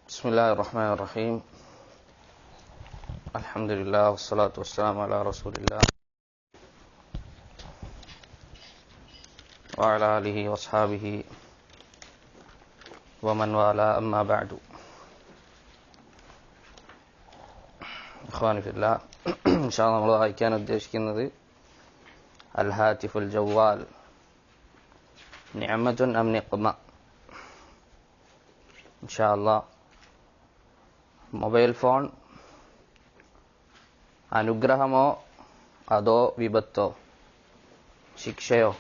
بسم الله الرحمن الرحيم الحمد لله والصلاة والسلام على رسول الله وعلى آله وأصحابه ومن والاه أما بعد إخواني في الله إن شاء الله നമ്മൾ വായിക്കാൻ ഉദ്ദേശിക്കുന്നത് അൽ ഹാത്തിഫുൽ ജവ്വാൽ നിഅമത്തുൻ അം നിഖ്മ ഇൻഷാ അല്ലാഹ് മൊബൈൽ ഫോൺ അനുഗ്രഹമോ അതോ വിപത്തോ ശിക്ഷയോ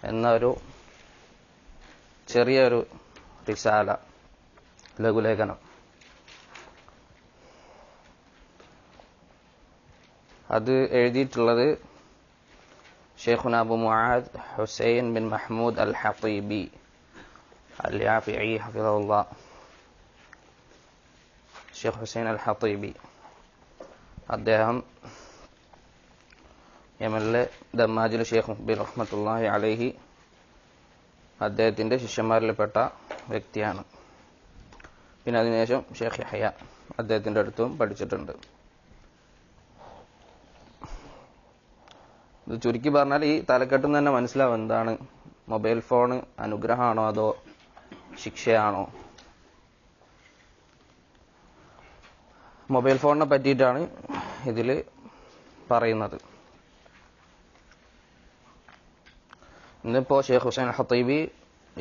എന്നൊരു ചെറിയൊരു റിസാല ലഘുലേഖനം. അത് എഴുതിയിട്ടുള്ളത് ഷെയ്ഖുന അബു മുആദ് ഹുസൈൻ ബിൻ മഹ്മൂദ് അൽ ഹത്തീബി അൽ യാഫിഈ ഹഫിദഹുല്ലാഹ്. ഷെയ്ഖ് ഹുസൈൻ അൽ ഹത്തീബി അദ്ദേഹം യമനിലെ ദമ്മാജിലെ ഷെയ്ഖ് മുഖ്ബിർ റഹ്മത്തുള്ളാഹി അലൈഹി അദ്ദേഹത്തിൻ്റെ ശിഷ്യന്മാരിൽപ്പെട്ട വ്യക്തിയാണ്. പിന്നെ അതിനുശേഷം ഷെയ്ഖ് യഹ്യ അദ്ദേഹത്തിൻ്റെ അടുത്തും പഠിച്ചിട്ടുണ്ട്. ഇത് ചുരുക്കി പറഞ്ഞാൽ ഈ തലക്കെട്ടിൽ തന്നെ മനസ്സിലാവും എന്താണ് മൊബൈൽ ഫോൺ അനുഗ്രഹമാണോ അതോ ശിക്ഷയാണോ. മൊബൈൽ ഫോണിനെ പറ്റിയിട്ടാണ് ഇതിൽ പറയുന്നത്. ഇന്നിപ്പോൾ ഷെയ്ഖ് ഹുസൈൻ ഹത്തീബി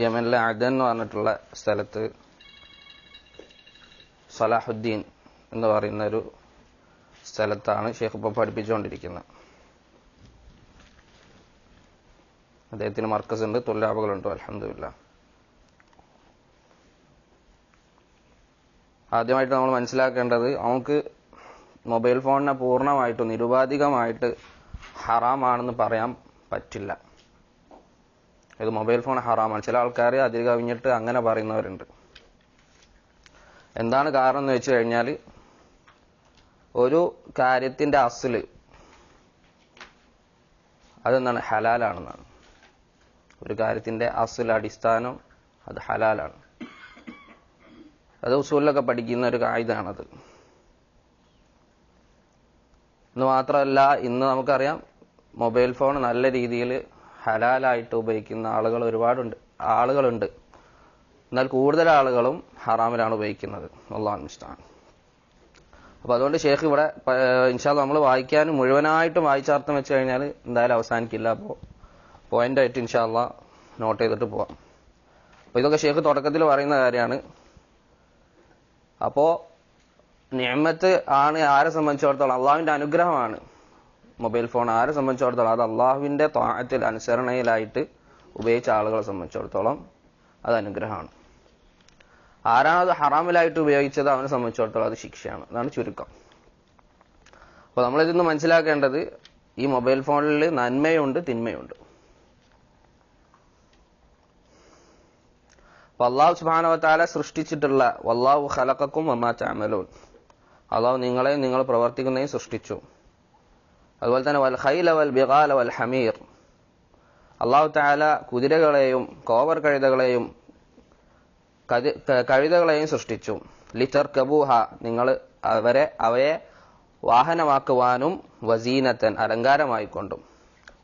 യമനിലെ അദൻ എന്ന് പറഞ്ഞിട്ടുള്ള സ്ഥലത്ത് സലാഹുദ്ദീൻ എന്ന് പറയുന്ന ഒരു സ്ഥലത്താണ് ഷെയ്ഖ് ഇപ്പോൾ പഠിപ്പിച്ചുകൊണ്ടിരിക്കുന്നത്. അദ്ദേഹത്തിന് മർക്കസ് ഉണ്ട്, തൊഴിലാളികളുണ്ട്. അൽഹംദുലില്ലാഹ്. ആദ്യമായിട്ട് നമ്മൾ മനസ്സിലാക്കേണ്ടത് നമുക്ക് മൊബൈൽ ഫോണിനെ പൂർണ്ണമായിട്ടും നിരുപാധികമായിട്ട് ഹറാമാണെന്ന് പറയാൻ പറ്റില്ല. ഇത് മൊബൈൽ ഫോൺ ഹറാമാണ്. ചില ആൾക്കാർ അതിൽ കവിഞ്ഞിട്ട് അങ്ങനെ പറയുന്നവരുണ്ട്. എന്താണ് കാരണം എന്ന് വെച്ച് കഴിഞ്ഞാൽ ഒരു കാര്യത്തിന്റെ അസ്ല് അതെന്താണ് ഹലാലാണെന്നാണ്. ഒരു കാര്യത്തിന്റെ അസ്ല് അടിസ്ഥാനം അത് ഹലാലാണ്. അത് ഉസൂലിലൊക്കെ പഠിക്കുന്ന ഒരു കായികയാണത്. എന്ന് മാത്രമല്ല, ഇന്ന് നമുക്കറിയാം മൊബൈൽ ഫോൺ നല്ല രീതിയിൽ ഹലാലായിട്ട് ഉപയോഗിക്കുന്ന ആളുകളുണ്ട്. എന്നാൽ കൂടുതൽ ആളുകളും ഹറാമിലാണ് ഉപയോഗിക്കുന്നത്. അല്ലാഹു മുസ്തആൻ. അപ്പൊ അതുകൊണ്ട് ഷേഖ് ഇവിടെ ഇൻഷാ അല്ലാഹ് നമ്മൾ വായിക്കാനും മുഴുവനായിട്ടും വായിച്ചാർത്ഥം വെച്ച് കഴിഞ്ഞാൽ എന്തായാലും അവസാനിക്കില്ല. അപ്പോൾ പോയിന്റായിട്ട് ഇൻഷാ അല്ലാഹ് നോട്ട് ചെയ്തിട്ട് പോവാം. അപ്പൊ ഇതൊക്കെ ഷേഖ് തുടക്കത്തിൽ പറയുന്ന കാര്യമാണ്. അപ്പോ നിഅമത്ത് ആണ് ആരെ സംബന്ധിച്ചിടത്തോളം, അള്ളാഹുവിന്റെ അനുഗ്രഹമാണ് മൊബൈൽ ഫോൺ. ആരെ സംബന്ധിച്ചിടത്തോളം അത് അള്ളാഹുവിന്റെ ത്വാഅത്തിൽ അനുസരണയിലായിട്ട് ഉപയോഗിച്ച ആളുകളെ സംബന്ധിച്ചിടത്തോളം അത് അനുഗ്രഹമാണ്. ആരാണ് അത് ഹറാമിലായിട്ട് ഉപയോഗിച്ചത് അവനെ സംബന്ധിച്ചിടത്തോളം അത് ശിക്ഷയാണ്. അതാണ് ചുരുക്കം. അപ്പൊ നമ്മളിതിന്ന് മനസ്സിലാക്കേണ്ടത് ഈ മൊബൈൽ ഫോണിൽ നന്മയുണ്ട് തിന്മയുണ്ട്. അല്ലാഹു സുബ്ഹാനഹു വ തആല സൃഷ്ടിച്ചിട്ടുള്ള വല്ലാഹു ഖലഖക്കും വമാ തഅമലൂൻ, അല്ലാഹു നിങ്ങളെയും നിങ്ങൾ പ്രവർത്തിക്കുന്നതെയും സൃഷ്ടിച്ചു. അതുപോലെ തന്നെ വൽ ഖൈല വൽ ബിഗാല വൽ ഹമീർ, അല്ലാഹു തആല കുതിരകളെയും കോവർ കഴുതകളെയും കഴുതകളെയും സൃഷ്ടിച്ചു. ലിതർകബൂഹ, നിങ്ങൾ അവയെ വാഹനമാക്കുവാനും വസീനത്തൻ അലങ്കാരമായിക്കൊണ്ടും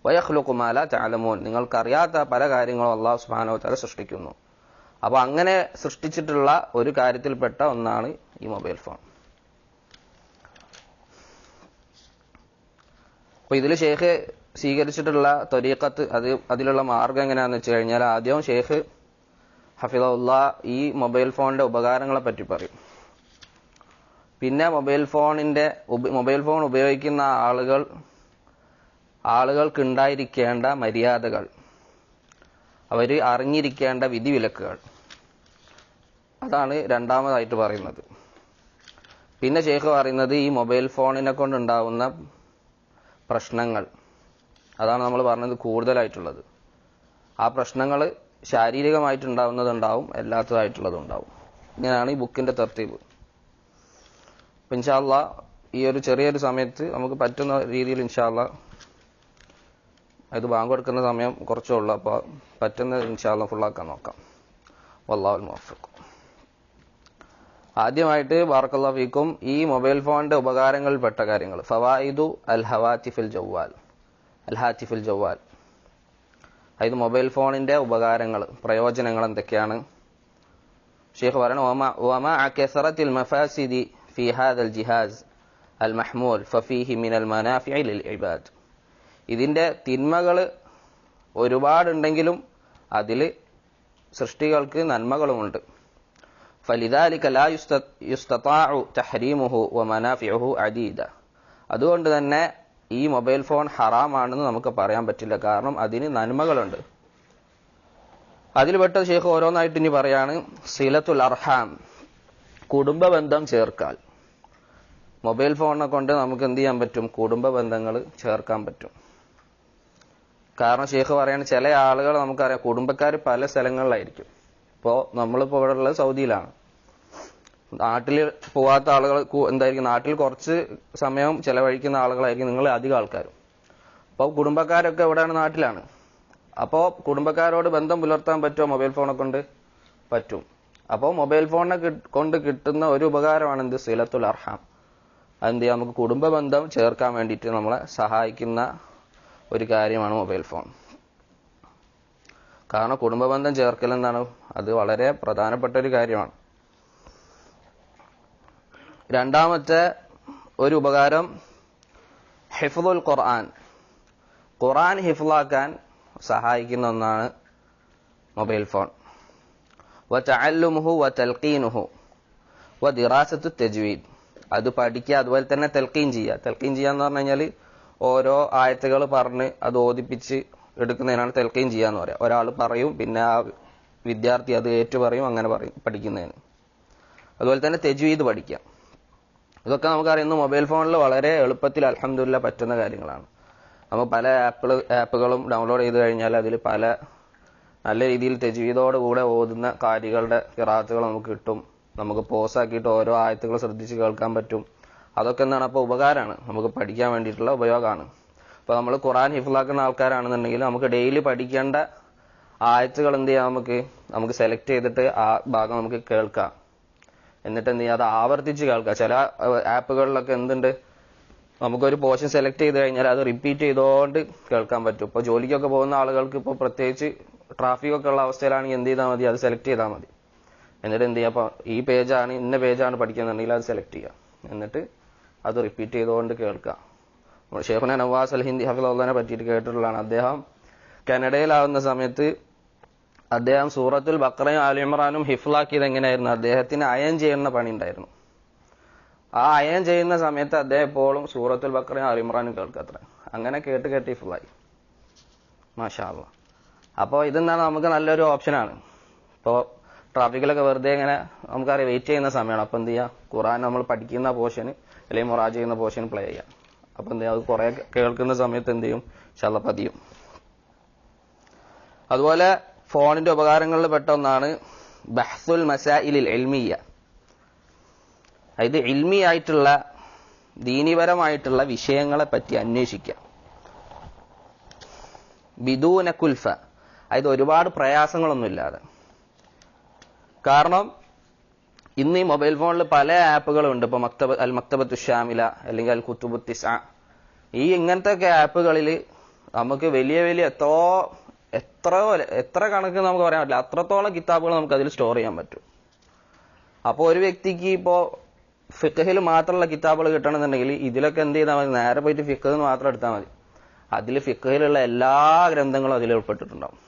വയഖ്ലുഖു മാ ലാ തഅലമൂൻ, നിങ്ങൾക്കറിയാത്ത പല കാര്യങ്ങളും അല്ലാഹു സുബ്ഹാനഹു വ തആല സൃഷ്ടിക്കുന്നു. അപ്പൊ അങ്ങനെ സൃഷ്ടിച്ചിട്ടുള്ള ഒരു കാര്യത്തിൽപ്പെട്ട ഒന്നാണ് ഈ മൊബൈൽ ഫോൺ. അപ്പൊ ഇതിൽ ഷെയ്ഖ് സ്വീകരിച്ചിട്ടുള്ള ത്വരീഖത്ത് അതിലുള്ള മാർഗം എങ്ങനെയാണെന്ന് വെച്ച് കഴിഞ്ഞാൽ ആദ്യം ഷെയ്ഖ് ഹഫിദഹുല്ലാഹ് ഈ മൊബൈൽ ഫോണിന്റെ ഉപകാരങ്ങളെ പറ്റി പറയും. പിന്നെ മൊബൈൽ ഫോൺ ഉപയോഗിക്കുന്ന ആളുകൾക്ക് ഉണ്ടായിരിക്കേണ്ട മര്യാദകൾ, അവര് അറിഞ്ഞിരിക്കേണ്ട വിധിവിലക്കുകൾ, അതാണ് രണ്ടാമതായിട്ട് പറയുന്നത്. പിന്നെ ഷെയ്ഖ് പറയുന്നത് ഈ മൊബൈൽ ഫോണിനെ കൊണ്ടുണ്ടാവുന്ന പ്രശ്നങ്ങൾ, അതാണ് നമ്മൾ പറഞ്ഞത് കൂടുതലായിട്ടുള്ളത്. ആ പ്രശ്നങ്ങൾ ശാരീരികമായിട്ടുണ്ടാവുന്നതുണ്ടാവും, അല്ലാത്തതായിട്ടുള്ളതുണ്ടാവും. ഇങ്ങനെയാണ് ഈ ബുക്കിന്റെ തർത്തീബ്. ഇൻഷാ അല്ലാഹ് ഈ ഒരു ചെറിയൊരു സമയത്ത് നമുക്ക് പറ്റുന്ന രീതിയിൽ ഇൻഷാ അല്ലാഹ് ഇത് ബാങ്ക് കൊടുക്കുന്ന സമയം കുറച്ചേ ഉള്ളൂ. അപ്പോൾ പറ്റുന്നത് ഇൻഷാ അല്ലാഹ് ഫുള്ളാക്കാൻ നോക്കാം. വല്ലാഹുൽ മുവഫ്ഫിഖ്. ആദ്യമായിട്ട് ബാറക്കല്ലാഹു ഫീക്കും ഈ മൊബൈൽ ഫോണിന്റെ ഉപകാരങ്ങളിൽപ്പെട്ട കാര്യങ്ങൾ. ഫവായിദു അൽ ഹാത്തിഫിൽ ജവ്വാൽ, അതായത് മൊബൈൽ ഫോണിന്റെ ഉപകാരങ്ങൾ, പ്രയോജനങ്ങൾ എന്തൊക്കെയാണ്? ഷെയ്ഖ് പറയുന്നു, വമാ കസറത്തിൽ മഫാസിദി ഫി ഹാദൽ ജിഹാസ് അൽ മഹ്മൂൽ ഫഫീഹി മിനൽ മനാഫിഇ ലിൽ ഇബാദ്. ഇതിന്റെ തിന്മകൾ ഒരുപാടുണ്ടെങ്കിലും അതിൽ സൃഷ്ടികൾക്ക് നന്മകളുമുണ്ട്. ഫലിദാലിക ലാ യുസ്തതാഉ തഹ്രീമുഹു വമനാഫിഉഹു അദീദ. അതുകൊണ്ട് തന്നെ ഈ മൊബൈൽ ഫോൺ ഹറാമാണെന്ന് നമുക്ക് പറയാൻ പറ്റില്ല, കാരണം അതിന് നന്മകളുണ്ട്. അതിൽപ്പെട്ട ഷെയ്ഖ് ഓരോന്നായിട്ട് ഇനി പറയാണ്. സിലത്തുൽ അർഹാം, കുടുംബ ബന്ധം ചേർക്കാൽ. മൊബൈൽ ഫോണിനെ കൊണ്ട് നമുക്ക് എന്ത് ചെയ്യാൻ പറ്റും? കുടുംബ ബന്ധങ്ങൾ ചേർക്കാൻ പറ്റും. കാരണം ഷെയ്ഖ് പറയാണ്, ചില ആളുകൾ നമുക്കറിയാം, കുടുംബക്കാർ പല സ്ഥലങ്ങളിലായിരിക്കും. ഇപ്പോൾ നമ്മളിപ്പോൾ ഇവിടെ ഉള്ളത് സൗദിയിലാണ്. നാട്ടിൽ പോവാത്ത ആളുകൾ എന്തായിരിക്കും, നാട്ടിൽ കുറച്ച് സമയം ചെലവഴിക്കുന്ന ആളുകളായിരിക്കും നിങ്ങൾ അധികം ആൾക്കാരും. അപ്പോൾ കുടുംബക്കാരൊക്കെ എവിടെയാണ്? നാട്ടിലാണ്. അപ്പോൾ കുടുംബക്കാരോട് ബന്ധം പുലർത്താൻ പറ്റുമോ മൊബൈൽ ഫോണെ കൊണ്ട്? പറ്റും. അപ്പോൾ മൊബൈൽ ഫോണിനെ കൊണ്ട് കിട്ടുന്ന ഒരു ഉപകാരമാണ് എന്ത്? സിലത്തുൽ അർഹാം. അതെന്ത് ചെയ്യാം? നമുക്ക് കുടുംബ ബന്ധം ചേർക്കാൻ വേണ്ടിയിട്ട് നമ്മളെ സഹായിക്കുന്ന ഒരു കാര്യമാണ് മൊബൈൽ ഫോൺ. കാരണം കുടുംബ ബന്ധം ചേർക്കൽ എന്താണ്? അത് വളരെ പ്രധാനപ്പെട്ട ഒരു കാര്യമാണ്. രണ്ടാമത്തെ ഒരു ഉപകാരം ഹിഫ്ദുൽ ഖുർആൻ. ഖുർആൻ ഹിഫ്ലാക്കാൻ സഹായിക്കുന്ന ഒന്നാണ് മൊബൈൽ ഫോൺ. വതഅല്ലുമുഹു വതൽഖീനുഹു വദിറാസത്തു തജ്വീദ്. അത് പഠിക്കുക, അതുപോലെ തന്നെ തൽഖീൻ ചെയ്യുക. തൽഖീൻ ചെയ്യാന്ന് പറഞ്ഞു കഴിഞ്ഞാൽ ഓരോ ആയത്തുകൾ പറഞ്ഞ് അത് ഓദിപ്പിച്ച് എടുക്കുന്നതിനാണ് തൽഖീൻ ചെയ്യാന്ന് പറയാം. ഒരാൾ പറയും, പിന്നെ ആ വിദ്യാർത്ഥി അത് ഏറ്റു പറയും, അങ്ങനെ പറയും പഠിക്കുന്നതിന്. അതുപോലെ തന്നെ തജ്വീദ് പഠിക്കുക. ഇതൊക്കെ നമുക്കറിയാം ഇന്ന് മൊബൈൽ ഫോണിൽ വളരെ എളുപ്പത്തിൽ അൽഹംദുലില്ലാഹ് പറ്റുന്ന കാര്യങ്ങളാണ്. നമുക്ക് പല ആപ്പുകളും ഡൗൺലോഡ് ചെയ്ത് കഴിഞ്ഞാൽ അതിൽ പല നല്ല രീതിയിൽ തജ്വീദോടുകൂടെ ഓതുന്ന കാര്യങ്ങളുടെ ഖിറാഅത്തുകൾ നമുക്ക് കിട്ടും. നമുക്ക് പോസ് ആക്കിയിട്ട് ഓരോ ആയത്തുകൾ ശ്രദ്ധിച്ച് കേൾക്കാൻ പറ്റും. അതൊക്കെ എന്താണ്? അപ്പോൾ ഉപകാരമാണ്, നമുക്ക് പഠിക്കാൻ വേണ്ടിയിട്ടുള്ള ഉപയോഗമാണ്. അപ്പോൾ നമ്മൾ ഖുർആൻ ഹിഫ്ലാക്കുന്ന ആൾക്കാരാണെന്നുണ്ടെങ്കിൽ നമുക്ക് ഡെയിലി പഠിക്കേണ്ട ആയത്തുകൾ എന്ത് ചെയ്യാം? നമുക്ക് സെലക്ട് ചെയ്തിട്ട് ആ ഭാഗം നമുക്ക് കേൾക്കാം. എന്നിട്ട് എന്ത് ചെയ്യുക? അത് ആവർത്തിച്ച് കേൾക്കാം. ചില ആപ്പുകളിലൊക്കെ എന്തുണ്ട്, നമുക്കൊരു പോർഷൻ സെലക്ട് ചെയ്ത് കഴിഞ്ഞാൽ അത് റിപ്പീറ്റ് ചെയ്തുകൊണ്ട് കേൾക്കാൻ പറ്റും. ഇപ്പോൾ ജോലിക്കൊക്കെ പോകുന്ന ആളുകൾക്ക് ഇപ്പോൾ പ്രത്യേകിച്ച് ട്രാഫിക് ഒക്കെ ഉള്ള അവസ്ഥയിലാണെങ്കിൽ എന്ത് ചെയ്താൽ മതി? അത് സെലക്ട് ചെയ്താൽ മതി. എന്നിട്ട് എന്ത് ചെയ്യുക? അപ്പോൾ ഈ പേജാണ്, ഇന്ന പേജാണ് പഠിക്കുന്നുണ്ടെങ്കിൽ അത് സെലക്ട് ചെയ്യുക. എന്നിട്ട് അത് റിപ്പീറ്റ് ചെയ്തുകൊണ്ട് കേൾക്കുക. ഷെയ്ഖുന നവാസ് അൽ ഹിന്ദി ഹഫിളഹുവിനെ പറ്റിയിട്ട് കേട്ടിട്ടുള്ളതാണ്. അദ്ദേഹം കാനഡയിലാവുന്ന സമയത്ത് അദ്ദേഹം സൂറത്തുൽ ബഖറയും ആൽ ഇമ്രാനും ഹിഫ്ലാക്കിയത് എങ്ങനെയായിരുന്നു? അദ്ദേഹത്തിന് അയൺ ചെയ്യുന്ന പണി ഉണ്ടായിരുന്നു. ആ അയൺ ചെയ്യുന്ന സമയത്ത് അദ്ദേഹം എപ്പോഴും സൂറത്തുൽ ബഖറയും ആൽ ഇമ്രാനും കേൾക്കത്ര. അങ്ങനെ കേട്ട് ഹിഫ്ലായി. മാഷാ അല്ലാഹ്. അപ്പോൾ ഇതെന്താണ്? നമുക്ക് നല്ലൊരു ഓപ്ഷനാണ്. ഇപ്പോൾ ട്രാഫിക്കിലൊക്കെ വെറുതെ ഇങ്ങനെ നമുക്കറിയാം വെയിറ്റ് ചെയ്യുന്ന സമയമാണ്. അപ്പോൾ എന്ത് ചെയ്യുക? ഖുർആൻ നമ്മൾ പഠിക്കുന്ന പോർഷന് അല്ലെങ്കിൽ മുറാജ് ചെയ്യുന്ന പോർഷൻ പ്ലേ ചെയ്യാം. അപ്പോൾ എന്ത് ചെയ്യുക? അത് കുറെ കേൾക്കുന്ന സമയത്ത് എന്ത് ചെയ്യും? ഇൻഷാ അല്ലാഹ് പതിയും. അതുപോലെ ഫോണിന്റെ ഉപകാരങ്ങളിൽ പെട്ട ഒന്നാണ് ബഹ്സുൽ മസായിലിൽ ഇൽമിയ്യ. അതായത് ഇൽമി ആയിട്ടുള്ള ദീനിപരമായിട്ടുള്ള വിഷയങ്ങളെ പറ്റി അന്വേഷിക്കുക. ബിദൂന കുൽഫ, അതായത് ഒരുപാട് പ്രയാസങ്ങളൊന്നുമില്ലാതെ. കാരണം ഇന്ന് ഈ മൊബൈൽ ഫോണിൽ പല ആപ്പുകളുണ്ട്. ഇപ്പോൾ അൽ മക്തബത്തു ഷാമില അല്ലെങ്കിൽ അൽ കുത്തുബു തിസ്അ, ഈ ഇങ്ങനത്തെ ഒക്കെ ആപ്പുകളിൽ നമുക്ക് വലിയ വലിയ എത്ര കണക്ക് നമുക്ക് പറയാൻ പറ്റില്ല, അത്രത്തോളം കിതാബുകൾ നമുക്ക് അതിൽ സ്റ്റോർ ചെയ്യാൻ പറ്റും. അപ്പോൾ ഒരു വ്യക്തിക്ക് ഇപ്പോൾ ഫിഖ്ഹിൽ മാത്രമുള്ള കിതാബുകൾ കിട്ടണമെന്നുണ്ടെങ്കിൽ ഇതിലൊക്കെ എന്ത് ചെയ്താൽ മതി? നേരെ പോയിട്ട് ഫിഖ്ഹ് മാത്രം എടുത്താൽ മതി. അതിൽ ഫിഖ്ഹിലുള്ള എല്ലാ ഗ്രന്ഥങ്ങളും അതിൽ ഉൾപ്പെട്ടിട്ടുണ്ടാവും.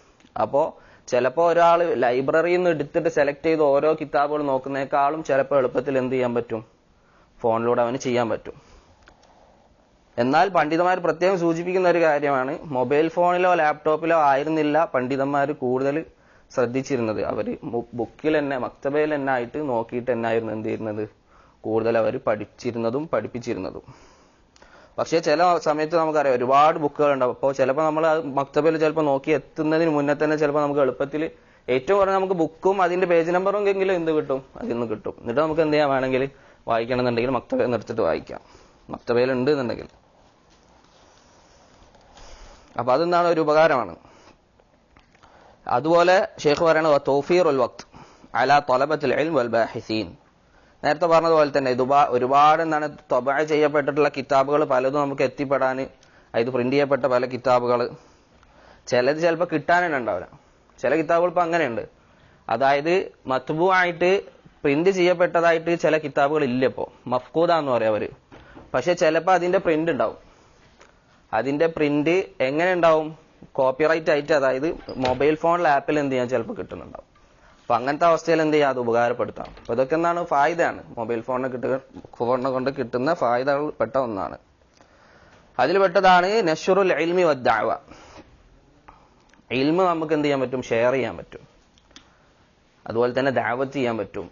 അപ്പോൾ ചിലപ്പോൾ ഒരാൾ ലൈബ്രറിയിൽ നിന്ന് എടുത്തിട്ട് സെലക്ട് ചെയ്ത് ഓരോ കിതാബുകൾ നോക്കുന്നേക്കാളും ചിലപ്പോൾ എളുപ്പത്തിൽ എന്ത് ചെയ്യാൻ പറ്റും? ഫോണിലൂടെ അവന് ചെയ്യാൻ പറ്റും. എന്നാൽ പണ്ഡിതന്മാർ പ്രത്യേകം സൂചിപ്പിക്കുന്ന ഒരു കാര്യമാണ്, മൊബൈൽ ഫോണിലോ ലാപ്ടോപ്പിലോ ആയിരുന്നില്ല പണ്ഡിതന്മാർ കൂടുതൽ ശ്രദ്ധിച്ചിരുന്നത്. അവർ ബുക്കിൽ തന്നെ മക്തബയിൽ തന്നെ ആയിട്ട് നോക്കിയിട്ട് തന്നെയായിരുന്നു എന്ത് ചെയ്യുന്നത്? കൂടുതൽ അവർ പഠിച്ചിരുന്നതും പഠിപ്പിച്ചിരുന്നതും. പക്ഷേ ചില സമയത്ത് നമുക്കറിയാം ഒരുപാട് ബുക്കുകൾ ഉണ്ടാവും. അപ്പോൾ ചിലപ്പോൾ നമ്മൾ മക്തബയിൽ ചിലപ്പോൾ നോക്കി എത്തുന്നതിന് മുന്നേ തന്നെ ചിലപ്പോൾ നമുക്ക് എളുപ്പത്തിൽ ഏറ്റവും കുറഞ്ഞ നമുക്ക് ബുക്കും അതിന്റെ പേജ് നമ്പറും എങ്കിലും എന്ത് കിട്ടും? അതിൽ നിന്ന് കിട്ടും. എന്നിട്ട് നമുക്ക് എന്ത് ചെയ്യാൻ വേണമെങ്കിൽ വായിക്കണം എന്നുണ്ടെങ്കിൽ മക്തബയിൽ നിർത്തിട്ട് വായിക്കാം, മക്തബയിൽ ഉണ്ട് എന്നുണ്ടെങ്കിൽ. അപ്പൊ അതെന്താണ്? ഒരു ഉപകാരമാണ്. അതുപോലെ ഷെയ്ഖ് പറയണത് തൗഫീറുൽ വഖ്ത് അലാ തലബത്തുൽ ഇൽം വൽ ബാഹിസീൻ, നേരത്തെ പറഞ്ഞതുപോലെ തന്നെ ഒരുപാട് എന്താണ് ത്വബഅ ചെയ്യപ്പെട്ടിട്ടുള്ള കിതാബുകൾ പലതും നമുക്ക് എത്തിപ്പെടാൻ, ഇത് പ്രിന്റ് ചെയ്യപ്പെട്ട പല കിതാബുകൾ ചിലത് ചിലപ്പോൾ കിട്ടാൻ തന്നെ ഉണ്ടാവില്ല. ചില കിതാബുകൾ ഇപ്പൊ അങ്ങനെയുണ്ട്. അതായത് മത്ബൂ ആയിട്ട് പ്രിന്റ് ചെയ്യപ്പെട്ടതായിട്ട് ചില കിതാബുകൾ ഇല്ല ഇപ്പോ, മഫ്കൂദ എന്ന് പറയാം അവര്. പക്ഷെ ചിലപ്പോൾ അതിന്റെ പ്രിന്റ് ഉണ്ടാവും. അതിന്റെ പ്രിന്റ് എങ്ങനെ ഉണ്ടാവും? കോപ്പിറൈറ്റ് ആയിട്ട്, അതായത് മൊബൈൽ ഫോണിൽ ആപ്പിൽ എന്ത് ചെയ്യാൻ ചിലപ്പോൾ കിട്ടുന്നുണ്ടാവും. അപ്പൊ അങ്ങനത്തെ അവസ്ഥയിൽ എന്ത് ചെയ്യാം, അത് ഉപകാരപ്പെടുത്താം. അപ്പൊ ഇതൊക്കെ എന്താണ്, ഫായിദയാണ്. മൊബൈൽ ഫോണിനെ കൊണ്ട് കിട്ടുന്ന ഫായിദകൾ പെട്ട ഒന്നാണ്. അതിൽ പെട്ടതാണ് നശ്റുൽ ഇൽമി വദ്ദഅവ. ഇൽമ് നമുക്ക് എന്ത് ചെയ്യാൻ പറ്റും? ഷെയർ ചെയ്യാൻ പറ്റും. അതുപോലെ തന്നെ ദഅവത്ത് ചെയ്യാൻ പറ്റും.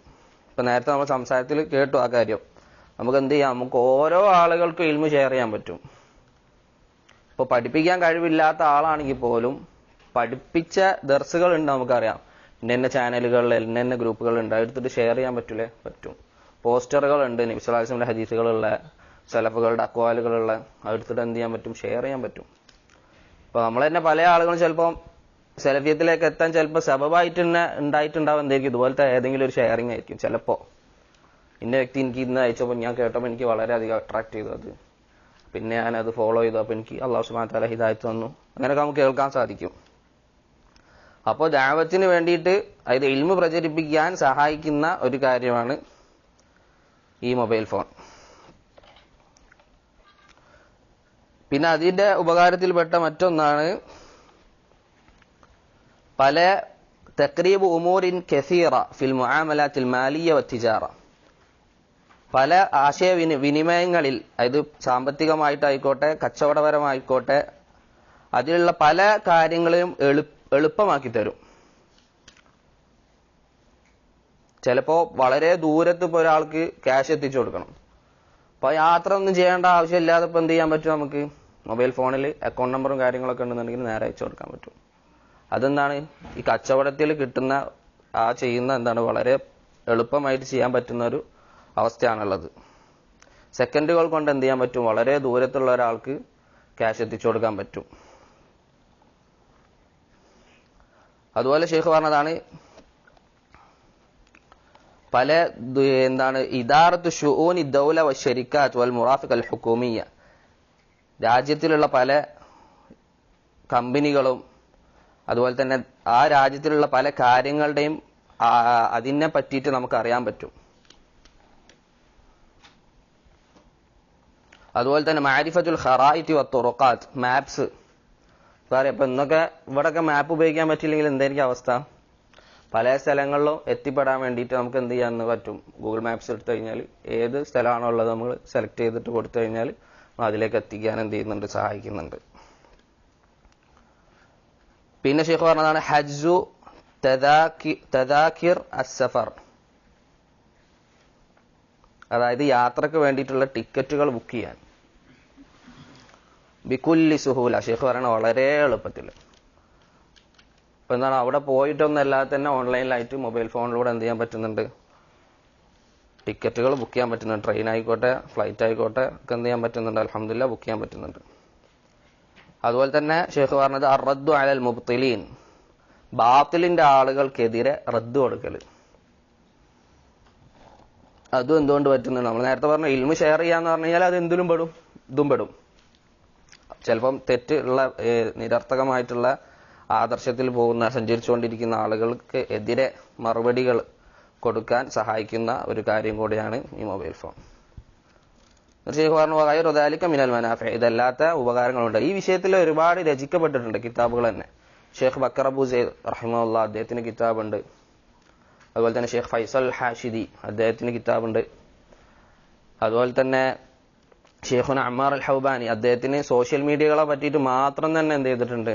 ഇപ്പൊ നേരത്തെ നമ്മൾ സംസാരത്തിൽ കേട്ടു ആ കാര്യം. നമുക്ക് എന്ത് ചെയ്യാം? നമുക്ക് ഓരോ ആളുകൾക്കും ഇൽമ് ഷെയർ ചെയ്യാൻ പറ്റും. ഇപ്പൊ പഠിപ്പിക്കാൻ കഴിവില്ലാത്ത ആളാണെങ്കിൽ പോലും പഠിപ്പിച്ച ദർസുകൾ ഉണ്ട്, നമുക്കറിയാം. ഇന്ന ചാനലുകളിൽ ഇന്ന ഗ്രൂപ്പുകളുണ്ട്, എടുത്തിട്ട് ഷെയർ ചെയ്യാൻ പറ്റൂലേ? പറ്റും. പോസ്റ്ററുകളുണ്ട്, നബി സ്വല്ലല്ലാഹു അലൈഹി വസല്ലം ഹദീസുകളുള്ള, സലഫുകളുടെ അക്വാലുകളുള്ള, അതെടുത്തിട്ട് എന്ത് ചെയ്യാൻ പറ്റും? ഷെയർ ചെയ്യാൻ പറ്റും. ഇപ്പൊ നമ്മൾ തന്നെ പല ആളുകളും ചിലപ്പോൾ സെലഫിയത്തിലേക്ക് എത്താൻ ചിലപ്പോൾ സബബായിട്ട് തന്നെ ഉണ്ടായിട്ടുണ്ടാവും എന്തായിരിക്കും? ഇതുപോലത്തെ ഏതെങ്കിലും ഒരു ഷെയറിംഗ് ആയിരിക്കും. ചിലപ്പോ ഇന്ന വ്യക്തി എനിക്ക് ഇന്ന് അയച്ചപ്പോൾ ഞാൻ കേട്ടപ്പോൾ എനിക്ക് വളരെയധികം അട്രാക്ട് ചെയ്തു അത്, പിന്നെ ഞാനത് ഫോളോ ചെയ്തു, അപ്പൊ എനിക്ക് അല്ലാഹു സുബ്ഹാനഹു വ തആല ഹിദായത്ത് തന്നു. അങ്ങനെയൊക്കെ നമുക്ക് കേൾക്കാൻ സാധിക്കും. അപ്പോൾ ദഅവത്തിന് വേണ്ടിയിട്ട്, അതായത് ഇൽമു പ്രചരിപ്പിക്കാൻ സഹായിക്കുന്ന ഒരു കാര്യമാണ് ഈ മൊബൈൽ ഫോൺ. പിന്നെ അതിന്റെ ഉപകാരത്തിൽപ്പെട്ട മറ്റൊന്നാണ് പല തഖ്രീബ് ഉമൂരിൻ കസീറ ഫിൽ മുആമലാത്തിൽ മാലിയ വത്തിജാറ. പല ആശയവിനിമയങ്ങളിൽ, അതായത് സാമ്പത്തികമായിട്ടായിക്കോട്ടെ കച്ചവടപരമായിക്കോട്ടെ, അതിലുള്ള പല കാര്യങ്ങളും എളുപ്പമാക്കി തരും. ചിലപ്പോ വളരെ ദൂരത്ത് ഇപ്പൊ ഒരാൾക്ക് ക്യാഷ് എത്തിച്ചു കൊടുക്കണം. അപ്പൊ യാത്ര ഒന്നും ചെയ്യേണ്ട ആവശ്യമില്ലാതെ ഇപ്പൊ എന്ത് ചെയ്യാൻ പറ്റും? നമുക്ക് മൊബൈൽ ഫോണിൽ അക്കൗണ്ട് നമ്പറും കാര്യങ്ങളൊക്കെ ഉണ്ടെന്നുണ്ടെങ്കിൽ നേരെ അയച്ചു കൊടുക്കാൻ പറ്റും. അതെന്താണ്, ഈ കച്ചവടത്തിൽ കിട്ടുന്ന ചെയ്യുന്ന എന്താണ് വളരെ എളുപ്പമായിട്ട് ചെയ്യാൻ പറ്റുന്ന ഒരു അവസ്ഥയാണുള്ളത്. സെക്കൻഡുകൾ കൊണ്ട് എന്ത് ചെയ്യാൻ പറ്റും? വളരെ ദൂരത്തുള്ള ഒരാൾക്ക് ക്യാഷ് എത്തിച്ചു കൊടുക്കാൻ പറ്റും. അതുപോലെ ഷെയ്ഖ് പറഞ്ഞതാണ് പല എന്താണ് ഇദാറത്തു ശുഊനി ദൗല വശരിക്കാത്ത് വൽ മുറാഫിഖ് അൽ ഹുകൂമിയ. രാജ്യത്തിലുള്ള പല കമ്പനികളും അതുപോലെ തന്നെ ആ രാജ്യത്തിലുള്ള പല കാര്യങ്ങളുടെയും അതിനെ പറ്റിയിട്ട് നമുക്ക് അറിയാൻ പറ്റും. അതുപോലെ തന്നെ മാരിഫത്തുൽ ഖറായിത്തി വത്തുറുഖാത്ത്, മാപ്സ്. സാറേ ഇപ്പൊ ഇന്നൊക്കെ ഇവിടൊക്കെ മാപ്പ് ഉപയോഗിക്കാൻ പറ്റില്ലെങ്കിൽ എന്തായിരിക്കും അവസ്ഥ? പല സ്ഥലങ്ങളിലും എത്തിപ്പെടാൻ വേണ്ടിയിട്ട് നമുക്ക് എന്ത് ചെയ്യാൻ പറ്റും? ഗൂഗിൾ മാപ്സ് എടുത്തു കഴിഞ്ഞാൽ ഏത് സ്ഥലമാണോ ഉള്ളത് നമ്മൾ സെലക്ട് ചെയ്തിട്ട് കൊടുത്തു കഴിഞ്ഞാൽ അതിലേക്ക് എത്തിക്കാൻ എന്ത് ചെയ്യുന്നുണ്ട്? സഹായിക്കുന്നുണ്ട്. പിന്നെ ഷെയ്ഖ് പറഞ്ഞതാണ് ഹജ്ജു തദാകിർ അസ്സഫർ. അതായത് യാത്രക്ക് വേണ്ടിയിട്ടുള്ള ടിക്കറ്റുകൾ ബുക്ക് ചെയ്യാൻ ബികുല്ലി സുഹൂല. ഷെയ്ഖ് പറയണ വളരെ എളുപ്പത്തിൽ. ഇപ്പൊ എന്താണ്, അവിടെ പോയിട്ടൊന്നല്ലാതെ തന്നെ ഓൺലൈനിലായിട്ട് മൊബൈൽ ഫോണിലൂടെ എന്ത് ചെയ്യാൻ പറ്റുന്നുണ്ട്? ടിക്കറ്റുകൾ ബുക്ക് ചെയ്യാൻ പറ്റുന്നുണ്ട്. ട്രെയിൻ ആയിക്കോട്ടെ ഫ്ലൈറ്റ് ആയിക്കോട്ടെ ഒക്കെ എന്ത് ചെയ്യാൻ പറ്റുന്നുണ്ട്? അൽഹംദുലില്ലാഹ് ബുക്ക് ചെയ്യാൻ പറ്റുന്നുണ്ട്. അതുപോലെ തന്നെ ഷെയ്ഖ് പറഞ്ഞത് അറദ്ദു അലൽ മുബ്തിലീൻ, ബാത്തിലിന്റെ ആളുകൾക്കെതിരെ റദ്ദ് കൊടുക്കൽ. അതും എന്തുകൊണ്ട് പറ്റുന്നുണ്ട്? നമ്മൾ നേരത്തെ പറഞ്ഞ ഇൽമു ഷെയർ ചെയ്യാന്ന് പറഞ്ഞു കഴിഞ്ഞാൽ അത് എന്തിലും പെടും, ഇതും പെടും. ചിലപ്പം തെറ്റുള്ള നിരർത്ഥകമായിട്ടുള്ള ആദർശത്തിൽ സഞ്ചരിച്ചുകൊണ്ടിരിക്കുന്ന ആളുകൾക്ക് എതിരെ മറുപടികൾ കൊടുക്കാൻ സഹായിക്കുന്ന ഒരു കാര്യം കൂടിയാണ് ഈ മൊബൈൽ ഫോൺ. മിനൽ മനാഫി, ഇതല്ലാത്ത ഉപകാരങ്ങളുണ്ട്. ഈ വിഷയത്തിൽ ഒരുപാട് രചിക്കപ്പെട്ടിട്ടുണ്ട് കിതാബുകൾ തന്നെ. ഷെയ്ഖ് ബക്കർ അബൂ സെയ്ദ് റഹിമഹുല്ലാ അദ്ദേഹത്തിന് കിതാബുണ്ട്. അതുപോലെ തന്നെ ഷെയ്ഖ് ഫൈസൽ ഹാഷിദി അദ്ദേഹത്തിന് കിതാബുണ്ട്. അതുപോലെ തന്നെ ഷെയ്ഖുന അമ്മാർ അൽ ഹൗബാനി അദ്ദേഹത്തിന് സോഷ്യൽ മീഡിയകളെ പറ്റിയിട്ട് മാത്രം തന്നെ എന്ത് ചെയ്തിട്ടുണ്ട്?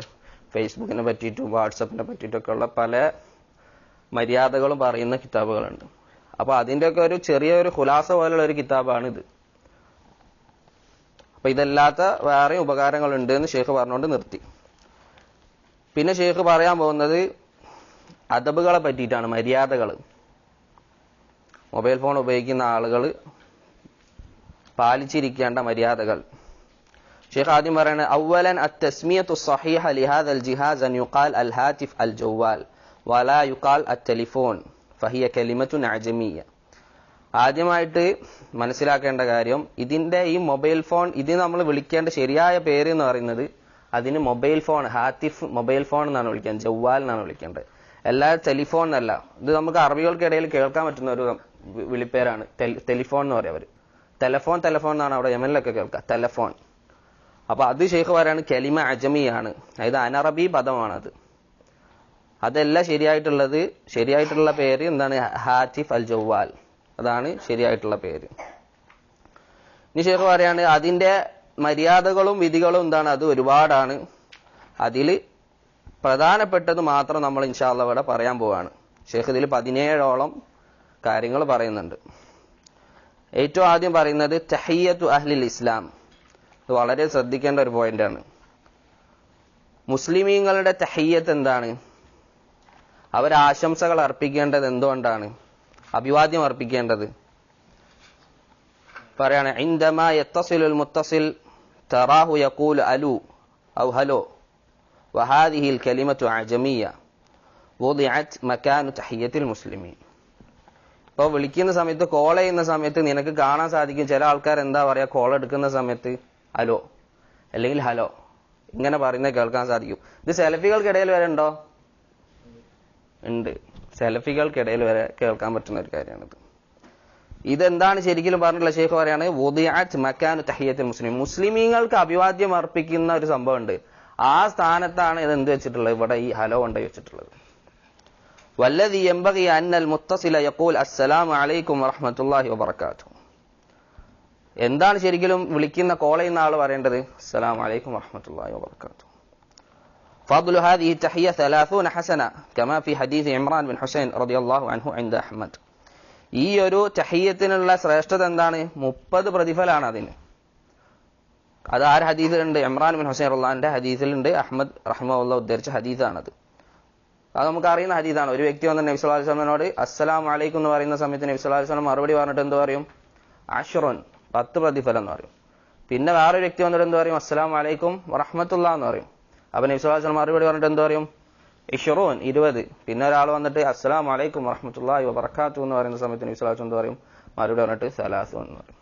ഫേസ്ബുക്കിനെ പറ്റിയിട്ടും വാട്സപ്പിനെ പറ്റിയിട്ടൊക്കെ ഉള്ള പല മര്യാദകളും പറയുന്ന കിതാബുകളുണ്ട്. അപ്പൊ അതിന്റെയൊക്കെ ഒരു ചെറിയൊരു ഖുലാസ പോലുള്ള ഒരു കിതാബാണിത്. അപ്പൊ ഇതല്ലാത്ത വേറെ ഉപകാരങ്ങളുണ്ട് എന്ന് ഷെയ്ഖ് പറഞ്ഞുകൊണ്ട് നിർത്തി. പിന്നെ ഷെയ്ഖ് പറയാൻ പോകുന്നത് അദബുകളെ പറ്റിയിട്ടാണ്, മര്യാദകൾ. മൊബൈൽ ഫോൺ ഉപയോഗിക്കുന്ന ആളുകൾ പാലിച്ചിരിക്കേണ്ട മര്യാദകൾ. ഷെയ്ഖ് ആദ്യം പറയുന്നത് അവലൻ അത്തസ്മിയത്തു സ്വഹീഹ ലിഹാദൽ ജിഹാസ് അൻ യുഖാൽ അൽ ഹാറ്റിഫ് അൽ ജവാൽ വലാ യുഖാൽ അൽ ടെലിഫോൺ ഫഹിയ കലിമത്തുൻ അജമിയ്യ. ആദ്യമായിട്ട് മനസ്സിലാക്കേണ്ട കാര്യം, ഇതിന്റെ ഈ മൊബൈൽ ഫോൺ, ഇതിന് നമ്മൾ വിളിക്കേണ്ട ശരിയായ പേര് എന്ന് പറയുന്നത്, അതിന് മൊബൈൽ ഫോൺ, ഹാത്തിഫ് മൊബൈൽ ഫോൺ എന്നാണ് വിളിക്കേണ്ടത്, ജവ്വാൽ എന്നാണ് വിളിക്കേണ്ടത്, എല്ലാ ടെലിഫോൺ എന്നല്ല. ഇത് നമുക്ക് അറബികൾക്കിടയിൽ കേൾക്കാൻ പറ്റുന്ന ഒരു വിളിപ്പേരാണ് ടെലിഫോൺ എന്ന് പറയാം. അവര് ടെലഫോൺ എന്നാണ് അവിടെ യമനിലൊക്കെ കേൾക്കുക, ടെലഫോൺ. അപ്പൊ അത് ശൈഖ് പറയാണ് കലിമ അജമിയാണ്, അതായത് അനറബി പദമാണത്. അതല്ല ശരിയായിട്ടുള്ള പേര് എന്താണ്? ഹാത്തിഫ് അൽ ജവ്വാൽ, അതാണ് ശരിയായിട്ടുള്ള പേര്. ഇനി ശൈഖ് പറയാണ് അതിന്റെ മര്യാദകളും വിധികളും എന്താണ്? അത് ഒരുപാടാണ്. അതിൽ പ്രധാനപ്പെട്ടത് മാത്രം നമ്മൾ ഇൻഷാ അല്ലാഹ് ഇവിടെ പറയാൻ പോവാണ്. ശൈഖ് ഇതിൽ 17ഓളം കാര്യങ്ങൾ പറയുന്നുണ്ട്. ഏറ്റവും ആദ്യം പറയുന്നത് തഹിയ്യത്തു അഹ്ലിൽ ഇസ്ലാം. ഇത് വളരെ ശ്രദ്ധിക്കേണ്ട ഒരു പോയിന്റാണ്. മുസ്ലിമീങ്ങളുടെ തഹിയ്യത്ത് എന്താണ്? അവർ ആശംസകൾ അർപ്പിക്കേണ്ടത് എന്തുകൊണ്ടാണ്? അഭിവാദ്യം അർപ്പിക്കേണ്ടത് പറയാണ്, ഇൻദമാ യത്തസിലുൽ മുത്തസിൽ തറാഹു യഖൂലു അലു ഔ ഹലോ വഹാദിഹിൽ കലിമത്തു അജമിയ്യ വുദിഅത് മകാനു തഹിയ്യത്തിൽ മുസ്ലിമീൻ. ഇപ്പോൾ വിളിക്കുന്ന സമയത്ത്, കോൾ ചെയ്യുന്ന സമയത്ത് നിനക്ക് കാണാൻ സാധിക്കും ചില ആൾക്കാർ എന്താ പറയാ, കോൾ എടുക്കുന്ന സമയത്ത് ഹലോ അല്ലെങ്കിൽ ഹലോ ഇങ്ങനെ പറയുന്നത് കേൾക്കാൻ സാധിക്കും. ഇത് സെലഫികൾക്കിടയിൽ വരെ ഉണ്ടോ? ഉണ്ട്. സെലഫികൾക്കിടയിൽ വരെ കേൾക്കാൻ പറ്റുന്ന ഒരു കാര്യമാണിത്. ഇതെന്താണ് ശരിക്കും പറഞ്ഞിട്ടുള്ള ശൈഖ് പറയാണ്, വുദിഅത് മകാനു തഹിയ്യത്തിൽ മുസ്ലിം. മുസ്ലിമീങ്ങൾക്ക് അഭിവാദ്യം അർപ്പിക്കുന്ന ഒരു സംഭവം ഉണ്ട്, ആ സ്ഥാനത്താണ് ഇത് എന്ത് വെച്ചിട്ടുള്ളത്? ഇവിടെ ഈ ഹലോ കൊണ്ടുപോയി വെച്ചിട്ടുള്ളത്. വല്ലദി യംബഗി അന്നൽ മുത്തസില യഖൂൽ അസ്സലാമു അലൈക്കും വറഹ്മത്തുള്ളാഹി വബറകാതുഹു. എന്താണ് ശരിക്കും വിളിക്കുന്ന, കോൾ ചെയ്യുന്ന ആൾ പറയേണ്ടത്? അസ്സലാമു അലൈക്കും വറഹ്മത്തുള്ളാഹി വബറകാതുഹു. فضل هذه التحية 30 حسنة كما في حديث عمران بن حسين رضي الله عنه عند أحمد. ഈ ഒരു തഹിയ്യത്തിനുള്ള ശ്രേഷ്ഠത എന്താണ്? 30 പ്രതിഫലമാണ് അതിന്. അത് ആര് ഹദീസിലുണ്ട്? ഇമ്രാൻ ബിൻ ഹുസൈൻ റളിയല്ലാഹുവിന്റെ ഹദീസിലുണ്ട്. അഹ്മദ് റഹിമഹുല്ലാഹ് ഉദ്ധരിച്ച ഹദീസാണത്. അത് നമുക്ക് അറിയുന്ന ഹദീസാണ്. ഒരു വ്യക്തി വന്ന് നബി സല്ലല്ലാഹു അലൈഹി വസല്ലമയോട് അസ്സലാമു അലൈക്കും എന്ന് പറയുന്ന സമയത്ത് നബി സല്ലല്ലാഹു അലൈഹി വസല്ലം മറുപടി പറഞ്ഞിട്ട് എന്ത് പറയും? അശ്റുൻ, 10 പ്രതിഫലം എന്ന് പറയും. പിന്നെ വേറൊരു വ്യക്തി വന്നിട്ട് എന്ത് പറയും? അസ്സലാമു അലൈക്കും വറഹ്മത്തുള്ളാഹി എന്ന് പറയും. അപ്പൊ നബി സല്ലല്ലാഹു അലൈഹി വസല്ലം മറുപടി പറഞ്ഞിട്ട് എന്ത് പറയും? ഇശ്റൂൻ, 20. പിന്നെ ഒരാൾ വന്നിട്ട് അസ്സലാമു അലൈക്കും വറഹ്മത്തുള്ളാഹി വബറകാതുഹു എന്ന് പറയുന്ന സമയത്ത് നബി സല്ലല്ലാഹു അലൈഹി വസല്ലം എന്ത് പറയും? മറുപടി പറഞ്ഞിട്ട് സലാസുൻ എന്ന് പറയും.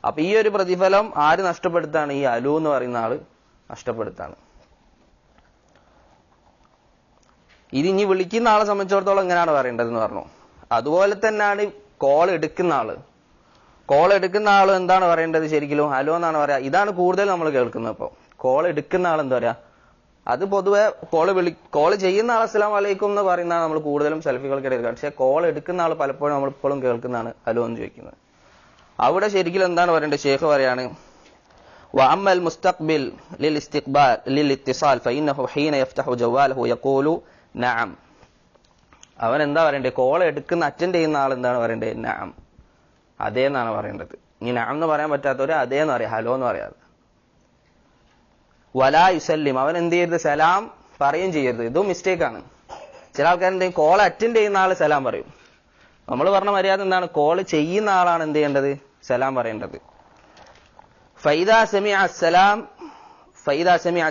അപ്പൊ ഈ ഒരു പ്രതിഫലം ആര് നഷ്ടപ്പെടുത്താണ്? ഈ അലു എന്ന് പറയുന്ന ആള് നഷ്ടപ്പെടുത്താണ്. ഇത് ഇനി വിളിക്കുന്ന ആളെ സംബന്ധിച്ചിടത്തോളം എങ്ങനെയാണ് പറയേണ്ടതെന്ന് പറഞ്ഞു. അതുപോലെ തന്നെയാണ് കോൾ എടുക്കുന്ന ആള് എന്താണ് പറയേണ്ടത്? ശരിക്കും ഹലോ എന്നാണ് പറയാ. ഇതാണ് കൂടുതൽ നമ്മൾ കേൾക്കുന്നത്. ഇപ്പൊ കോൾ എടുക്കുന്ന ആൾ എന്താ പറയാ? അത് പൊതുവെ കോൾ ചെയ്യുന്ന ആൾ അസ്സലാമു അലൈക്കും എന്ന് പറയുന്നതാണ് നമ്മൾ കൂടുതലും സെൽഫികൾക്കിടയിൽ. പക്ഷെ കോൾ എടുക്കുന്ന ആൾ പലപ്പോഴും നമ്മൾ ഇപ്പോഴും കേൾക്കുന്നതാണ് ഹലോ എന്ന് ചോദിക്കുന്നത്. അവിടെ ശരിക്കും എന്താണ് പറയേണ്ടത്? ശൈഖ് പറയാണ്, وأما المستقبل للاتصال فإنه حين يفتح جواله يقول نعم. അവൻ എന്താ പറയണ്ടേ? കോൾ എടുക്കുന്ന അറ്റൻഡ് ചെയ്യുന്ന ആൾ എന്താണ് പറയണ്ടേ? നഅം, അതേ എന്നാണ് പറയേണ്ടത്. ഇനി നഅം എന്ന് പറയാൻ പറ്റാത്തവര് അതേ എന്ന് പറയാം, ഹലോ എന്ന് പറയാതെ. വലാ യുസല്ലിം, അവൻ എന്ത് ചെയ്യരുത്? സലാം പറയുകയും ചെയ്യരുത്. ഇതും മിസ്റ്റേക്കാണ്. ചില ആൾക്കാരെന്തെങ്കിലും കോൾ അറ്റൻഡ് ചെയ്യുന്ന ആൾ സലാം പറയും. നമ്മൾ പറഞ്ഞ മര്യാദ എന്താണ്? കോൾ ചെയ്യുന്ന ആളാണ് എന്ത് ചെയ്യേണ്ടത്? സലാം പറയേണ്ടത്. ഫൈദാ സമിഅ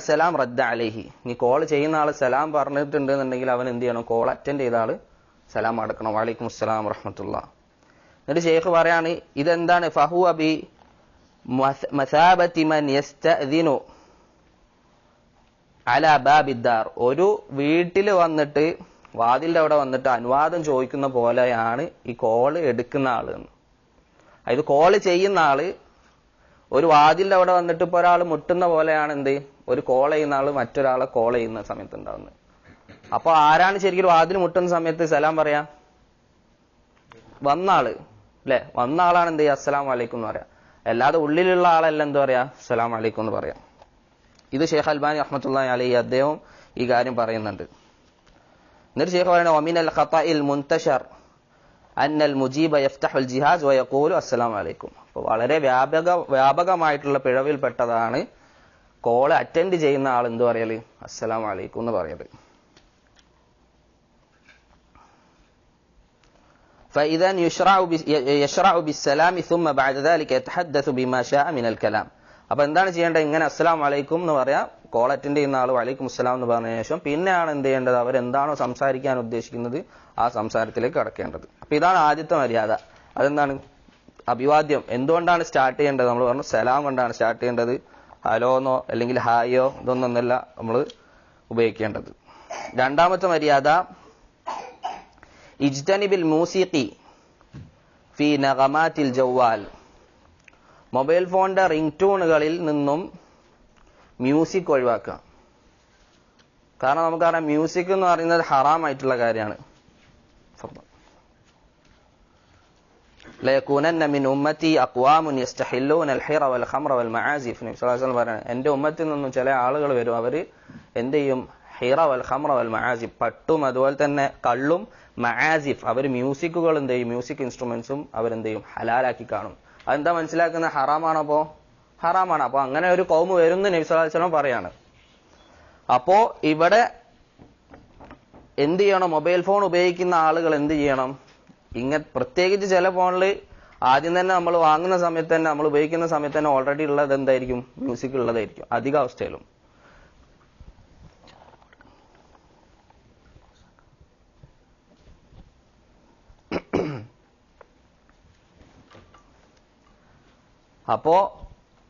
സലാം റദ്ദ അലൈഹി. നീ കോൾ ചെയ്യുന്ന ആള് സലാം പറഞ്ഞിട്ടുണ്ട് എന്നുണ്ടെങ്കിൽ അവൻ എന്ത് ചെയ്യണം? കോൾ അറ്റൻഡ് ചെയ്ത ആള് സലാം അടക്കണം. വഅലൈക്കും അസ്സലാം വറഹ്മത്തുള്ളാഹ്. എന്നിട്ട് ശൈഖ് പറയാണ്, ഇതെന്താണ്? ഫഹുവ ബി മസാബതി മൻ യസ്തഅ്ദിനു അലാ ബാബിദ്ദാർ. ഒരു വീട്ടിൽ വന്നിട്ട്, വാതിലിന്റെ അവിടെ വന്നിട്ട് അനുവാദം ചോദിക്കുന്ന പോലെയാണ് ഈ കോള് എടുക്കുന്ന ആള്. അതായത് കോള് ചെയ്യുന്ന ആള് ഒരു വാതിലിന്റെ അവിടെ വന്നിട്ട് ഇപ്പൊ ഒരാൾ മുട്ടുന്ന പോലെയാണ് എന്ത്? ഒരു കോൾ ചെയ്യുന്ന ആള് മറ്റൊരാളെ കോൾ ചെയ്യുന്ന സമയത്ത് ഉണ്ടാവുന്നത്. അപ്പൊ ആരാണ് ശരിക്കും വാതിൽ മുട്ടുന്ന സമയത്ത് സലാം പറയാ? വന്ന ആള് അല്ലെ? വന്ന ആളാണ് എന്ത് ചെയ്യുക? അസ്സലാമു അലൈക്കും എന്ന് പറയാം. അല്ലാതെ ഉള്ളിലുള്ള ആളല്ല എന്ത് പറയാ? അസ്സലാമു അലൈക്കും എന്ന് പറയാം. ഇത് ഷെയ്ഖ് അൽബാനി റഹ്മത്തുള്ളാഹി അലൈഹി അദ്ദേഹം ഈ കാര്യം പറയുന്നുണ്ട്. എന്നിട്ട് ഷെയ്ഖ് പറയുന്നത് വമിനൽ ഖതഇൽ മുൻതശർ അന്നൽ മുജീബ യഫ്തഹുൽ ജിഹാസ് വയഖൂലു അസ്സലാമു അലൈക്കും. അപ്പോൾ വളരെ വ്യാപകമായിട്ടുള്ള പിഴവിൽപ്പെട്ടതാണ് കോൾ അറ്റൻഡ് ചെയ്യുന്ന ആൾ എന്ത് പറയല്? അസ്സലാമു അലൈക്കും എന്ന് പറയല്. فإذا يشرع بالسلام ثم بعد ذلك يتحدث بما شاء من الكلام. അപ്പൊ എന്താണ് ചെയ്യേണ്ടത്? ഇങ്ങനെ അസ്സലാമു അലൈക്കും എന്ന് പറയാ, കോൾ അറ്റൻഡ് ചെയ്യുന്ന ആൾ വഅലൈക്കും അസ്സലാം എന്ന് പറഞ്ഞ ശേഷം പിന്നെയാണ് എന്ത് ചെയ്യേണ്ടത്? അവരെന്താണോ സംസാരിക്കാൻ ഉദ്ദേശിക്കുന്നത് ആ സംസാരത്തിലേക്ക് കടക്കേണ്ടത്. അപ്പൊ ഇതാണ് ആദ്യത്തെ മര്യാദ. അതെന്താണ്? അഭിവാദ്യം എന്തുകൊണ്ടാണ് സ്റ്റാർട്ട് ചെയ്യേണ്ടത്? നമ്മൾ പറഞ്ഞു സലാം കൊണ്ടാണ് സ്റ്റാർട്ട് ചെയ്യേണ്ടത്. ഹലോന്നോ അല്ലെങ്കിൽ ഹായോ ഇതൊന്നൊന്നല്ല നമ്മൾ ഉപയോഗിക്കേണ്ടത്. രണ്ടാമത്തെ മര്യാദ ഇജ്തനിബിൽ മൂസിഖി ഫി നഗമാത്തിൽ ജവ്വാൽ. മൊബൈൽ ഫോണിന്റെ റിംഗ് ട്യൂണുകളിൽ നിന്നും മ്യൂസിക് ഒഴിവാക്കുക. കാരണം നമുക്കറിയാം മ്യൂസിക് എന്ന് പറയുന്നത് ഹറാമായിട്ടുള്ള കാര്യമാണ്. ലയകൂനന്ന മിൻ ഉമ്മത്തി അഖ്വാമുൻ യസ്തഹില്ലൂന അൽഹിറ വൽ ഖംറ വൽ മആസിഫ്. നബി സല്ലല്ലാഹു അലൈഹി വസല്ലം പറയുന്നു, എന്റെ ഉമ്മത്തിൽ നിന്നും ചില ആളുകൾ വരും, അവര് എന്ത് ചെയ്യും? ഹിറ വൽ ഖംറ വൽ മആസിഫ്, പട്ടും അതുപോലെ തന്നെ കള്ളും മആസിഫ്, അവർ മ്യൂസിക്കുകൾ എന്ത് ചെയ്യും? മ്യൂസിക് ഇൻസ്ട്രുമെന്റ്സും അവരെന്ത് ചെയ്യും? ഹലാലാക്കി കാണും. അതെന്താ മനസ്സിലാക്കുന്നത്? ഹറാമാണോ? അപ്പോ ഹറാമാണ്. അപ്പൊ അങ്ങനെ ഒരു കൗമ് വരുമെന്ന് നബി സല്ലല്ലാഹു അലൈഹി വസല്ലം പറയാണ്. അപ്പോ ഇവിടെ എന്ത് ചെയ്യണം? മൊബൈൽ ഫോൺ ഉപയോഗിക്കുന്ന ആളുകൾ എന്ത് ചെയ്യണം? പ്രത്യേകിച്ച് ചില ഫോണിൽ ആദ്യം തന്നെ നമ്മൾ വാങ്ങുന്ന സമയത്ത് തന്നെ, നമ്മൾ ഉപയോഗിക്കുന്ന സമയത്ത് തന്നെ ഓൾറെഡി ഉള്ളത് എന്തായിരിക്കും? മ്യൂസിക് ഉള്ളതായിരിക്കും അധിക അവസ്ഥയിലും. അപ്പോ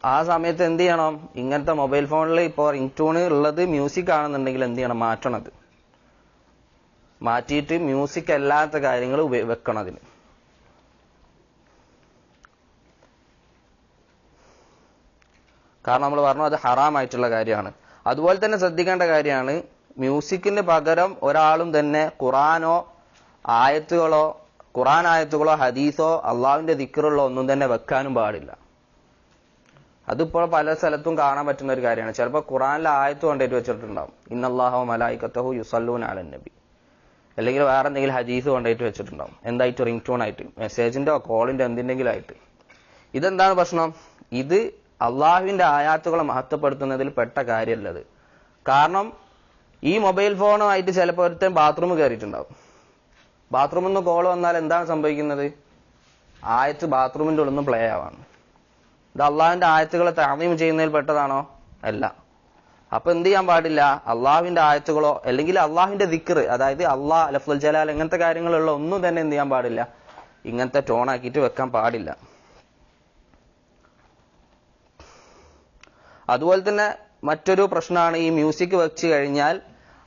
ആ സമയത്ത് എന്ത് ചെയ്യണം? ഇങ്ങനത്തെ മൊബൈൽ ഫോണിൽ ഇപ്പോൾ റിംഗ് ട്യൂണ് ഉള്ളത് മ്യൂസിക് ആണെന്നുണ്ടെങ്കിൽ എന്ത് ചെയ്യണം? മാറ്റണത്. മാറ്റിയിട്ട് മ്യൂസിക് അല്ലാത്ത കാര്യങ്ങൾ വെക്കണം അതിന്. കാരണം നമ്മൾ പറഞ്ഞു അത് ഹറാമായിട്ടുള്ള കാര്യമാണ്. അതുപോലെ തന്നെ ശ്രദ്ധിക്കേണ്ട കാര്യമാണ്, മ്യൂസിക്കിന് പകരം ഒരാളും തന്നെ ഖുറാൻ ആയത്തുകളോ ഹദീസോ അള്ളാഹുവിന്റെ ദിക്റുകളോ ഒന്നും തന്നെ വെക്കാനും പാടില്ല. അതിപ്പോൾ പല സ്ഥലത്തും കാണാൻ പറ്റുന്ന ഒരു കാര്യമാണ്. ചിലപ്പോൾ ഖുറാനിലെ ആയത്ത് കൊണ്ടിട്ട് വെച്ചിട്ടുണ്ടാവും, ഇന്നല്ലാഹു മലായികത്തഹു യുസല്ലൂന അലൻ നബി, അല്ലെങ്കിൽ വേറെ എന്തെങ്കിലും ഹദീസ് കൊണ്ടായിട്ട് വെച്ചിട്ടുണ്ടാവും. എന്തായിട്ട്? റിംഗ് ട്യൂൺ ആയിട്ട്, മെസ്സേജിന്റെ കോളിന്റെ എന്തിന്റെങ്കിലും ആയിട്ട്. ഇതെന്താണ് പ്രശ്നം? ഇത് അള്ളാഹുവിന്റെ ആയാത്തുകളെ മഹത്വപ്പെടുത്തുന്നതിൽ പെട്ട കാര്യമല്ലത്. കാരണം ഈ മൊബൈൽ ഫോണുമായിട്ട് ചിലപ്പോൾ ഒരുത്തൻ ബാത്റൂമിൽ കയറിയിട്ടുണ്ടാവും. ബാത്റൂമിൽ നിന്ന് കോൾ വന്നാൽ എന്താണ് സംഭവിക്കുന്നത്? ആയത്ത് ബാത്റൂമിന്റെ ഉള്ളിൽ നിന്ന് പ്ലേ ആവാണ്. ഇത് അള്ളാഹുവിന്റെ ആയത്തുകളെ തഅദീം ചെയ്യുന്നതിൽ പെട്ടതാണോ? അല്ല. അപ്പൊ എന്ത് ചെയ്യാൻ പാടില്ല? അള്ളാഹുവിന്റെ ആയത്തുകളോ അല്ലെങ്കിൽ അള്ളാഹുവിന്റെ ദിക്ർ, അതായത് അള്ളാഹ് ലഫ്ദുൽ ജലാൽ ഇങ്ങനത്തെ കാര്യങ്ങളുള്ള ഒന്നും തന്നെ എന്ത് ചെയ്യാൻ പാടില്ല? ഇങ്ങനത്തെ ടോൺ ആക്കിയിട്ട് വെക്കാൻ പാടില്ല. അതുപോലെ തന്നെ മറ്റൊരു പ്രശ്നമാണ്, ഈ മ്യൂസിക് വെച്ച് കഴിഞ്ഞാൽ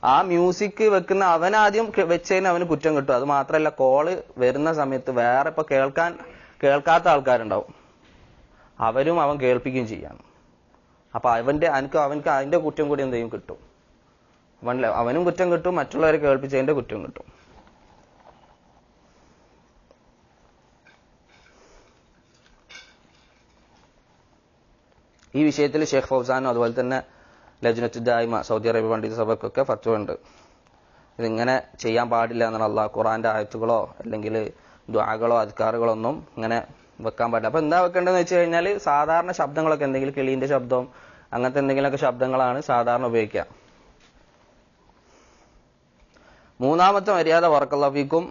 ആ മ്യൂസിക് വെക്കുന്ന അവനാദ്യം വെച്ചതിന് അവന് കുറ്റം കിട്ടും. അത് മാത്രമല്ല, കോള് വരുന്ന സമയത്ത് വേറെ ഇപ്പൊ കേൾക്കാത്ത ആൾക്കാരുണ്ടാവും, അവരും അവൻ കേൾപ്പിക്കുകയും ചെയ്യാണ്. അപ്പൊ അവൻക്ക് അതിന്റെ കുറ്റം കൂടി എന്ത് ചെയ്യും? കിട്ടും. അവനും കുറ്റം കിട്ടും, മറ്റുള്ളവരെ കേൾപ്പിച്ചതിന്റെ കുറ്റം കിട്ടും. ഈ വിഷയത്തിൽ ഷെയ്ഖ് ഫൗസാനും അതുപോലെ തന്നെ ലജ്നത്തുൽ ദായിമ സൗദി അറേബ്യ പണ്ഡിത സഭയ്ക്കൊക്കെ ഫത്വ ഉണ്ട്. ഇതിങ്ങനെ ചെയ്യാൻ പാടില്ല എന്നാണ്. അള്ളാഹ് ഖുറാന്റെ ആയത്തുകളോ അല്ലെങ്കിൽ ദുആകളോ അദ്കാറുകളോ ഒന്നും ഇങ്ങനെ വെക്കാൻ പാടില്ല. അപ്പൊ എന്താ വെക്കേണ്ടതെന്ന് വെച്ച് കഴിഞ്ഞാൽ സാധാരണ ശബ്ദങ്ങളൊക്കെ, എന്തെങ്കിലും കിളീന്റെ ശബ്ദം അങ്ങനത്തെ എന്തെങ്കിലുമൊക്കെ ശബ്ദങ്ങളാണ് സാധാരണ ഉപയോഗിക്കുക. മൂന്നാമത്തെ മര്യാദ ബറക്കല്ലാഹു ഫീക്കും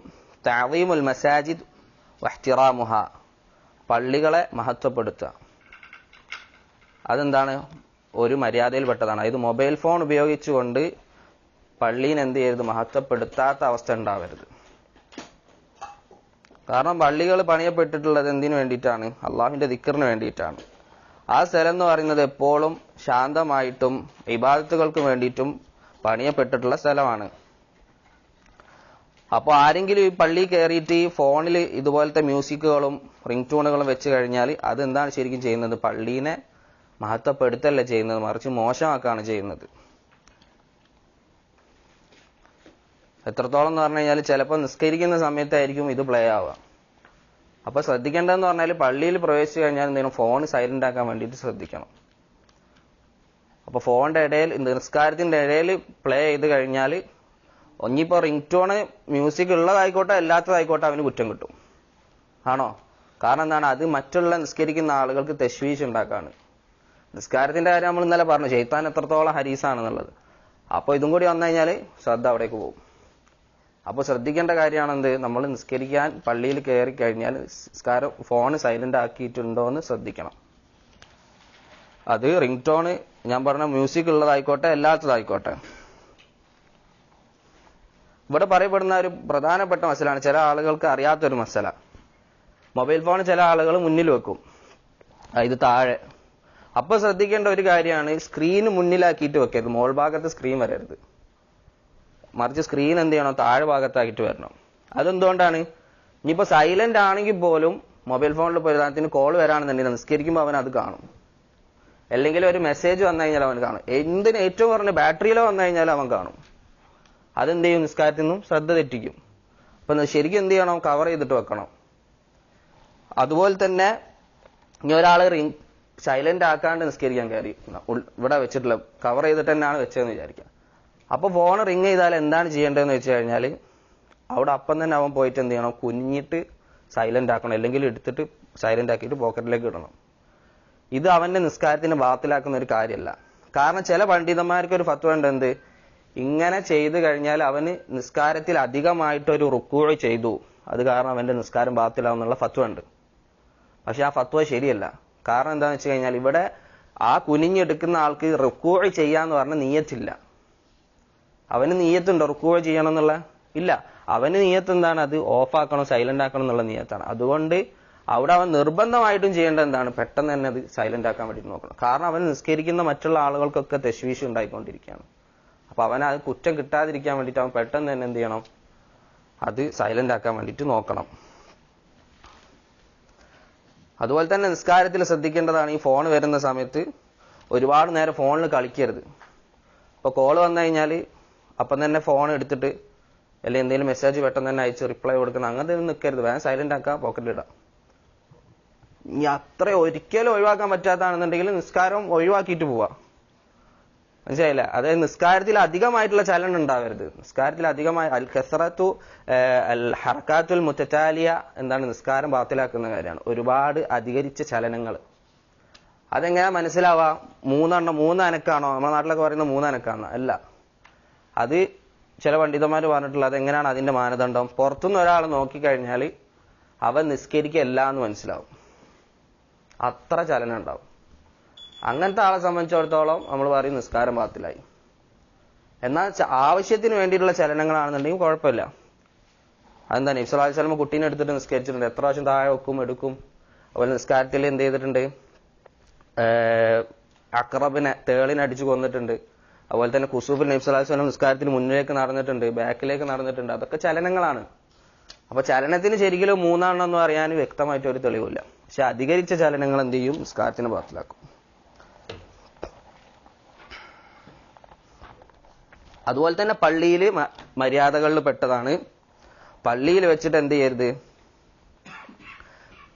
തഅദീമുൽ മസാജിദ് വഇഹ്തിറാമുഹ, പള്ളികളെ മഹത്വപ്പെടുത്തുക. അതെന്താണ്? ഒരു മര്യാദയിൽപ്പെട്ടതാണ്. ഇത് മൊബൈൽ ഫോൺ ഉപയോഗിച്ചുകൊണ്ട് പള്ളീനെ എന്ത് ചെയ്യരുത്? മഹത്വപ്പെടുത്താത്ത അവസ്ഥ ഉണ്ടാവരുത്. കാരണം പള്ളികൾ പണിയപ്പെട്ടിട്ടുള്ളത് എന്തിനു വേണ്ടിയിട്ടാണ്? അള്ളാഹുവിന്റെ ദിക്റിന് വേണ്ടിയിട്ടാണ്. ആ സ്ഥലം എന്ന് പറയുന്നത് എപ്പോഴും ശാന്തമായിട്ടും ഇബാദത്തുകൾക്ക് വേണ്ടിയിട്ടും പണിയപ്പെട്ടിട്ടുള്ള സ്ഥലമാണ്. അപ്പോൾ ആരെങ്കിലും ഈ പള്ളി കയറിയിട്ട് ഈ ഫോണിൽ ഇതുപോലത്തെ മ്യൂസിക്കുകളും റിംഗ് ട്യൂണുകളും വെച്ച് കഴിഞ്ഞാൽ അതെന്താണ് ശരിക്കും ചെയ്യുന്നത്? പള്ളീനെ മഹത്വപ്പെടുത്തല്ല ചെയ്യുന്നത്, മറിച്ച് മോശമാക്കാണ് ചെയ്യുന്നത്. എത്രത്തോളം എന്ന് പറഞ്ഞു കഴിഞ്ഞാൽ ചിലപ്പോൾ നിസ്കരിക്കുന്ന സമയത്തായിരിക്കും ഇത് പ്ലേ ആവുക. അപ്പൊ ശ്രദ്ധിക്കേണ്ടതെന്ന് പറഞ്ഞാൽ പള്ളിയിൽ പ്രവേശിച്ചു കഴിഞ്ഞാൽ എന്തെങ്കിലും ഫോൺ സൈലന്റ് ആക്കാൻ വേണ്ടിയിട്ട് ശ്രദ്ധിക്കണം. അപ്പൊ ഫോണിന്റെ ഇടയിൽ, നിസ്കാരത്തിന്റെ ഇടയിൽ പ്ലേ ചെയ്ത് കഴിഞ്ഞാൽ ഒന്നിപ്പോ റിംഗ് ടോണ് മ്യൂസിക് ഉള്ളതായിക്കോട്ടെ അല്ലാത്തതായിക്കോട്ടെ അവന് കുറ്റം കിട്ടും. ആണോ? കാരണം എന്താണ്? അത് മറ്റുള്ള നിസ്കരിക്കുന്ന ആളുകൾക്ക് തശ്വീഷ് ഉണ്ടാക്കാണ്. നിസ്കാരത്തിന്റെ കാര്യം നമ്മൾ ഇന്നലെ പറഞ്ഞു, ശൈത്താൻ എത്രത്തോളം ഹരീസാണെന്നുള്ളത്. അപ്പൊ ഇതും കൂടി വന്നു കഴിഞ്ഞാൽ ശ്രദ്ധ അവിടേക്ക് പോകും. അപ്പൊ ശ്രദ്ധിക്കേണ്ട കാര്യമാണെന്ത്? നമ്മൾ നിസ്കരിക്കാൻ പള്ളിയിൽ കയറി കഴിഞ്ഞാൽ നിസ്കാരം ഫോൺ സൈലന്റ് ആക്കിയിട്ടുണ്ടോ എന്ന് ശ്രദ്ധിക്കണം. അത് റിംഗ് ടോണ് ഞാൻ പറഞ്ഞ മ്യൂസിക് ഉള്ളതായിക്കോട്ടെ അല്ലാത്തതായിക്കോട്ടെ. ഇവിടെ പറയപ്പെടുന്ന ഒരു പ്രധാനപ്പെട്ട മസലാണ്, ചില ആളുകൾക്ക് അറിയാത്തൊരു മസല. മൊബൈൽ ഫോൺ ചില ആളുകൾ മുന്നിൽ വെക്കും, ഇത് താഴെ. അപ്പൊ ശ്രദ്ധിക്കേണ്ട ഒരു കാര്യമാണ്, സ്ക്രീന് മുന്നിലാക്കിയിട്ട് വെക്കരുത്, മോൾ ഭാഗത്ത് സ്ക്രീൻ വരരുത്. മറിച്ച് സ്ക്രീൻ എന്ത് ചെയ്യണം, താഴെ ഭാഗത്താക്കിയിട്ട് വരണം. അതെന്തുകൊണ്ടാണ്? ഇനിയിപ്പോ സൈലന്റ് ആണെങ്കിൽ പോലും മൊബൈൽ ഫോണിൽ ഉദാഹരണത്തിന് കോൾ വരാണെന്നുണ്ടെങ്കിൽ നിസ്കരിക്കുമ്പോൾ അവൻ അത് കാണും, അല്ലെങ്കിൽ ഒരു മെസ്സേജ് വന്നു കഴിഞ്ഞാൽ അവൻ കാണും. എന്തിന് ഏറ്റവും കുറഞ്ഞ ബാറ്ററിയിലോ വന്നു കഴിഞ്ഞാൽ അവൻ കാണും. അതെന്ത് ചെയ്യും, നിസ്കാരത്തിൽ നിന്നും ശ്രദ്ധ തെറ്റിക്കും. അപ്പൊ ശരിക്കും എന്ത് ചെയ്യണം, കവർ ചെയ്തിട്ട് വെക്കണം. അതുപോലെ തന്നെ ഇനി ഒരാള് സൈലന്റ് ആക്കാണ്ട് നിസ്കരിക്കാൻ കയറി, ഇവിടെ വെച്ചിട്ടുള്ള കവർ ചെയ്തിട്ട് തന്നെയാണ് വെച്ചതെന്ന് വിചാരിക്കാം. അപ്പൊ ഫോൺ റിങ് ചെയ്താൽ എന്താണ് ചെയ്യേണ്ടതെന്ന് വെച്ച് കഴിഞ്ഞാൽ അവിടെ അപ്പം തന്നെ അവൻ പോയിട്ട് എന്ത് ചെയ്യണം, കുനിഞ്ഞിട്ട് സൈലന്റ് ആക്കണം, അല്ലെങ്കിൽ എടുത്തിട്ട് സൈലന്റ് ആക്കിയിട്ട് പോക്കറ്റിലേക്ക് ഇടണം. ഇത് അവന്റെ നിസ്കാരത്തിന് ബാത്തിലാക്കുന്ന ഒരു കാര്യമല്ല. കാരണം ചില പണ്ഡിതന്മാർക്ക് ഒരു ഫത്വ ഉണ്ട്, എന്ത്, ഇങ്ങനെ ചെയ്തു കഴിഞ്ഞാൽ അവന് നിസ്കാരത്തിൽ അധികമായിട്ടൊരു റുക്കൂഅ് ചെയ്തു, അത് കാരണം അവന്റെ നിസ്കാരം ബാത്തിലാവുന്നുള്ള ഫത്വ ഉണ്ട്. പക്ഷെ ആ ഫത്വ ശരിയല്ല. കാരണം എന്താന്ന് വെച്ച് കഴിഞ്ഞാൽ ഇവിടെ ആ കുനിഞ്ഞെടുക്കുന്ന ആൾക്ക് റുക്കൂഅ് ചെയ്യാന്ന് പറഞ്ഞ നീയത്തില്ല. അവന് നീയത്തുണ്ടോ റുക്കൂഅ് ചെയ്യണം എന്നുള്ള? ഇല്ല. അവന് നീയത്ത് എന്താണ്, അത് ഓഫാക്കണം, സൈലന്റ് ആക്കണം എന്നുള്ള നീയത്താണ്. അതുകൊണ്ട് അവിടെ അവൻ നിർബന്ധമായിട്ടും ചെയ്യേണ്ടത് എന്താണ്, പെട്ടെന്ന് തന്നെ അത് സൈലന്റ് ആക്കാൻ വേണ്ടിയിട്ട് നോക്കണം. കാരണം അവൻ നിസ്കരിക്കുന്ന മറ്റുള്ള ആളുകൾക്കൊക്കെ തശ്വീഷ് ഉണ്ടായിക്കൊണ്ടിരിക്കുകയാണ്. അപ്പൊ അവൻ അത് കുറ്റം കിട്ടാതിരിക്കാൻ വേണ്ടിയിട്ട് അവൻ പെട്ടെന്ന് തന്നെ എന്ത് ചെയ്യണം, അത് സൈലന്റ് ആക്കാൻ വേണ്ടിയിട്ട് നോക്കണം. അതുപോലെ തന്നെ നിസ്കാരത്തിൽ ശ്രദ്ധിക്കേണ്ടതാണ്, ഈ ഫോൺ വരുന്ന സമയത്ത് ഒരുപാട് നേരം ഫോണിൽ കളിക്കരുത്. ഇപ്പൊ കോള് വന്നു കഴിഞ്ഞാൽ അപ്പം തന്നെ ഫോൺ എടുത്തിട്ട് അല്ലെങ്കിൽ എന്തെങ്കിലും മെസ്സേജ് പെട്ടെന്ന് തന്നെ അയച്ച് റിപ്ലൈ കൊടുക്കണം, അങ്ങനത്തെ ഒന്നും നിൽക്കരുത്. വേഗം സൈലന്റ് ആക്കുക, പോക്കറ്റിലിടാം. ഇനി അത്ര ഒരിക്കലും ഒഴിവാക്കാൻ പറ്റാത്താണെന്നുണ്ടെങ്കിൽ നിസ്കാരം ഒഴിവാക്കിയിട്ട് പോവാ. മനസ്സിലായില്ല? അതായത് നിസ്കാരത്തിൽ അധികമായിട്ടുള്ള ചലനം ഉണ്ടാവരുത്. നിസ്കാരത്തിൽ അധികമായി അൽ കസറത്തു അൽ ഹർക്കാത്തുൽ മുത്തറ്റാലിയ എന്താണ്, നിസ്കാരം ബാത്തിലാക്കുന്ന കാര്യമാണ്. ഒരുപാട് അധികരിച്ച ചലനങ്ങൾ. അതെങ്ങനെയാ മനസ്സിലാവാ? മൂന്ന് അനക്കാണോ? നമ്മുടെ നാട്ടിലൊക്കെ പറയുന്ന 3 അനക്കാണോ? അല്ല. അത് ചില പണ്ഡിതന്മാർ പറഞ്ഞിട്ടുള്ളത് എങ്ങനെയാണ് അതിന്റെ മാനദണ്ഡം? പുറത്തുനിന്ന് ഒരാൾ നോക്കിക്കഴിഞ്ഞാൽ അവൻ നിസ്കരിക്കല്ല എന്ന് മനസ്സിലാവും, അത്ര ചലനം ഉണ്ടാവും. അങ്ങനത്തെ ആളെ സംബന്ധിച്ചിടത്തോളം നമ്മൾ പറയും നിസ്കാരം ബാത്തിലായി. എന്നാൽ ആവശ്യത്തിന് വേണ്ടിയിട്ടുള്ള ചലനങ്ങളാണെന്നുണ്ടെങ്കിൽ കുഴപ്പമില്ല. അതെന്താ, നബി സല്ലല്ലാഹു അലൈഹി വസല്ലം കുട്ടീനെ എടുത്തിട്ട് നിസ്കരിച്ചിട്ടുണ്ട്, എത്ര പ്രാവശ്യം താഴെ വെക്കും എടുക്കും. അതുപോലെ നിസ്കാരത്തിൽ എന്ത് ചെയ്തിട്ടുണ്ട്, അക്രബിനെ തേളിനടിച്ചു കൊന്നിട്ടുണ്ട്. അതുപോലെ തന്നെ കുസൂഫിൽ നബി സല്ലല്ലാഹു അലൈഹി വസല്ലം നിസ്കാരത്തിൽ മുന്നിലേക്ക് നടന്നിട്ടുണ്ട്, ബാക്കിലേക്ക് നടന്നിട്ടുണ്ട്. അതൊക്കെ ചലനങ്ങളാണ്. അപ്പൊ ചലനത്തിന് ശരിക്കും 3 എന്ന് പറയാൻ വ്യക്തമായിട്ട് ഒരു തെളിവില്ല. പക്ഷെ അധികരിച്ച ചലനങ്ങൾ എന്ത് ചെയ്യും, നിസ്കാരത്തിന് ബാത്തിലാക്കും. അതുപോലെ തന്നെ പള്ളിയിൽ മര്യാദകളിൽ പെട്ടതാണ്, പള്ളിയിൽ വെച്ചിട്ട് എന്ത് ചെയ്യരുത്,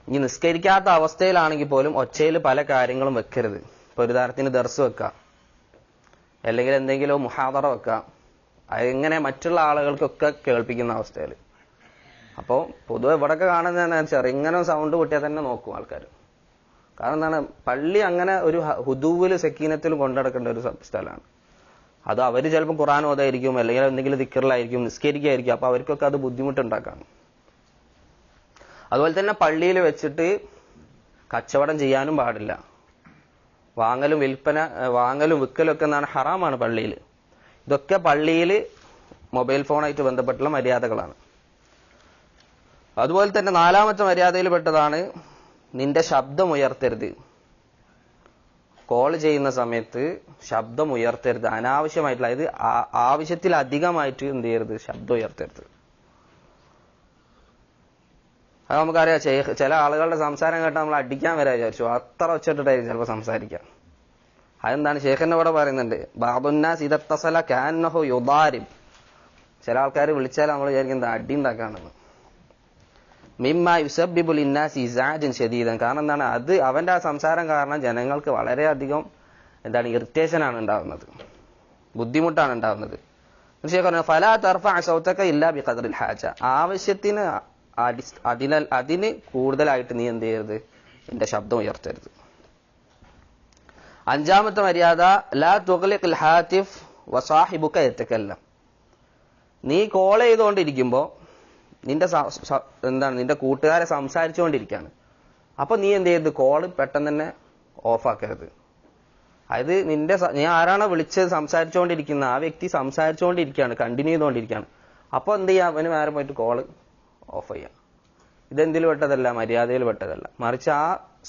ഇനി നിസ്കരിക്കാത്ത അവസ്ഥയിലാണെങ്കിൽ പോലും ഒച്ചയിൽ പല കാര്യങ്ങളും വെക്കരുത്. ഇപ്പൊ ഒരു ഉദാഹരണത്തിന് ദർസ് വെക്കാം, അല്ലെങ്കിൽ എന്തെങ്കിലും മുഹാദറ വെക്കാം. അതെങ്ങനെ മറ്റുള്ള ആളുകൾക്കൊക്കെ കേൾപ്പിക്കുന്ന അവസ്ഥയിൽ. അപ്പോൾ പൊതുവെ ഇവിടെയൊക്കെ കാണുന്നതെന്ന് വെച്ചാൽ ഇങ്ങനെ സൗണ്ട് പൊട്ടിയാൽ തന്നെ നോക്കും ആൾക്കാർ. കാരണം എന്താണ്, പള്ളി അങ്ങനെ ഒരു ഹുദൂവിലും സക്കീനത്തിലും കൊണ്ടുനടക്കേണ്ട ഒരു സ്ഥലമാണ്. അത് അവർ ചിലപ്പോൾ ഖുർആൻ ഓതായിരിക്കും, അല്ലെങ്കിൽ എന്തെങ്കിലും ദിക്റിലായിരിക്കും, നിസ്കരിക്കായിരിക്കും. അപ്പൊ അവർക്കൊക്കെ അത് ബുദ്ധിമുട്ടുണ്ടാക്കാം. അതുപോലെ തന്നെ പള്ളിയിൽ വെച്ചിട്ട് കച്ചവടം ചെയ്യാനും പാടില്ല. വാങ്ങലും വിൽക്കലും ഒക്കെ എന്താണ്, ഹറാമാണ് പള്ളിയിൽ. ഇതൊക്കെ പള്ളിയിൽ മൊബൈൽ ഫോണായിട്ട് ബന്ധപ്പെട്ടുള്ള മര്യാദകളാണ്. അതുപോലെ തന്നെ 4ാമത്തെ മര്യാദയിൽ പെട്ടതാണ്, നിന്റെ ശബ്ദം ഉയർത്തരുത്. കോൾ ചെയ്യുന്ന സമയത്ത് ശബ്ദം ഉയർത്തരുത്, അനാവശ്യമായിട്ടുള്ള, അതായത് ആവശ്യത്തിലധികമായിട്ട് എന്ത് ചെയ്യരുത്, ശബ്ദം ഉയർത്തരുത്. അത് നമുക്കറിയാം, ചില ആളുകളുടെ സംസാരം കേട്ടാൽ നമ്മൾ അടിക്കാൻ വരാൻ വിചാരിച്ചു, അത്ര ഒച്ചിട്ടിട്ടായിരിക്കും ചിലപ്പോൾ സംസാരിക്കാം. അതെന്താണ്, ഷേഖിന്റെ ഇവിടെ പറയുന്നുണ്ട്, ബാബുന്നാസ് ഇദത്തസല കാന്നഹു യുദാരിബ്. ചില ആൾക്കാർ വിളിച്ചാൽ നമ്മൾ വിചാരിക്കും എന്താ അടി ഉണ്ടാക്കാണെന്ന്. മിമ്മ യുസബ്ബിബുൽ ഇന്നാസി ഇസാജൻ ശദീദൻ. കാരണം എന്താണ്, അത് അവന്റെ ആ സംസാരം കാരണം ജനങ്ങൾക്ക് വളരെയധികം എന്താണ്, ഇറിറ്റേഷനാണ് ഉണ്ടാകുന്നത്, ബുദ്ധിമുട്ടാണ് ഉണ്ടാകുന്നത്. ഷേഖ് പറഞ്ഞു, ഫലാ തർഫഅ സൗതക ഇല്ലാ ബിഖദ്റിൽ ഹാജ. ആവശ്യത്തിന് അതിന് കൂടുതലായിട്ട് നീ എന്ത് ചെയ്യരുത്, നിന്റെ ശബ്ദം ഉയർത്തരുത്. 5ാമത്തെ മര്യാദ, ലാ തുഗ്ലിഖിൽ ഹാതിഫ് വസാഹിബുക യതകല്ലം. നീ കോൾ ചെയ്തുകൊണ്ടിരിക്കുമ്പോ നിന്റെ കൂട്ടുകാരെ സംസാരിച്ചുകൊണ്ടിരിക്കുകയാണ്. അപ്പൊ നീ എന്ത് ചെയ്യരുത്, കോള് പെട്ടെന്ന് തന്നെ ഓഫാക്കരുത്. അതായത് നീ ആരാണോ വിളിച്ചത് സംസാരിച്ചുകൊണ്ടിരിക്കുന്ന ആ വ്യക്തി സംസാരിച്ചുകൊണ്ടിരിക്കുകയാണ്, കണ്ടിന്യൂ ചെയ്തുകൊണ്ടിരിക്കുകയാണ്. അപ്പൊ എന്ത് ചെയ്യാം, അവന് നേരെ പോയിട്ട് കോള് ഓഫ് ചെയ്യാം. ഇതെന്തിൽ പെട്ടതല്ല, മര്യാദയിൽ പെട്ടതല്ല. മറിച്ച് ആ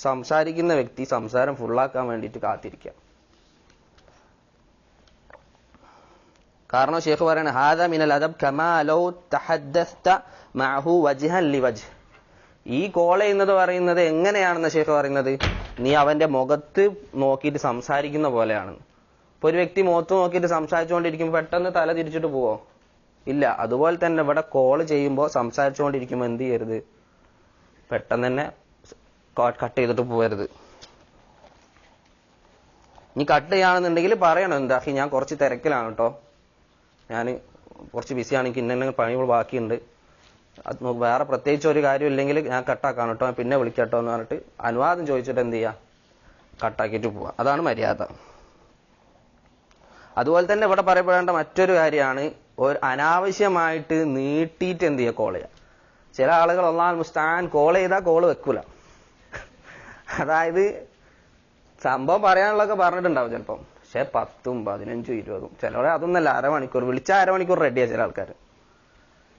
സംസാരിക്കുന്ന വ്യക്തി സംസാരം ഫുള്ളാക്കാൻ വേണ്ടിയിട്ട് കാത്തിരിക്കുക. കാരണം ഷേഖ് പറയാണ് ഹാദ മിനൽ അദബ് കമാ ലൗ തഹദ്ദസ്ത മഅഹു വജ്ഹൻ ലിവജ്ഹ്. ഈ കോൾ ചെയ്യുന്നത് പറയുന്നത് എങ്ങനെയാണെന്ന് ഷേഖ് പറയുന്നത്, നീ അവന്റെ മുഖത്ത് നോക്കിയിട്ട് സംസാരിക്കുന്ന പോലെയാണ്. ഇപ്പൊ ഒരു വ്യക്തി മുഖത്ത് നോക്കിയിട്ട് സംസാരിച്ചുകൊണ്ടിരിക്കുമ്പോൾ പെട്ടെന്ന് തല തിരിച്ചിട്ട് പോവോ? ഇല്ല. അതുപോലെ തന്നെ ഇവിടെ കോൾ ചെയ്യുമ്പോൾ സംസാരിച്ചുകൊണ്ടിരിക്കുമ്പോൾ എന്ത് ചെയ്യരുത്, പെട്ടെന്ന് തന്നെ കട്ട് ചെയ്തിട്ട് പോകരുത്. നീ കട്ട് ചെയ്യുകയാണെന്നുണ്ടെങ്കിൽ പറയണം, എന്താ ഞാൻ കുറച്ച് തിരക്കിലാണ് കേട്ടോ, ഞാൻ കുറച്ച് ബിസിയാണ്, എനിക്ക് ഇന്ന പണികൾ ബാക്കിയുണ്ട്, അത് വേറെ പ്രത്യേകിച്ച് ഒരു കാര്യം ഇല്ലെങ്കിൽ ഞാൻ കട്ടാക്കാം കേട്ടോ, പിന്നെ വിളിക്കട്ടോ എന്ന് പറഞ്ഞിട്ട് അനുവാദം ചോദിച്ചിട്ട് എന്ത് ചെയ്യാം, കട്ടാക്കിയിട്ട് പോവാം. അതാണ് മര്യാദ. അതുപോലെ തന്നെ ഇവിടെ പറയപ്പെടേണ്ട മറ്റൊരു കാര്യമാണ് ഒരു അനാവശ്യമായിട്ട് നീട്ടിയിട്ട് എന്ത് ചെയ്യുക, കോൾ ചെയ്യുക. ചില ആളുകൾ അല്ലാഹുൽ മുസ്തആൻ കോൾ ചെയ്താൽ കോള് വെക്കൂല. അതായത് സംഭവം പറയാനുള്ളതൊക്കെ പറഞ്ഞിട്ടുണ്ടാവും ചിലപ്പം, പക്ഷെ 10, 15, 20 ചിലവരെ അതൊന്നല്ല, അരമണിക്കൂർ വിളിച്ചാൽ അരമണിക്കൂർ റെഡിയാ ചില ആൾക്കാർ.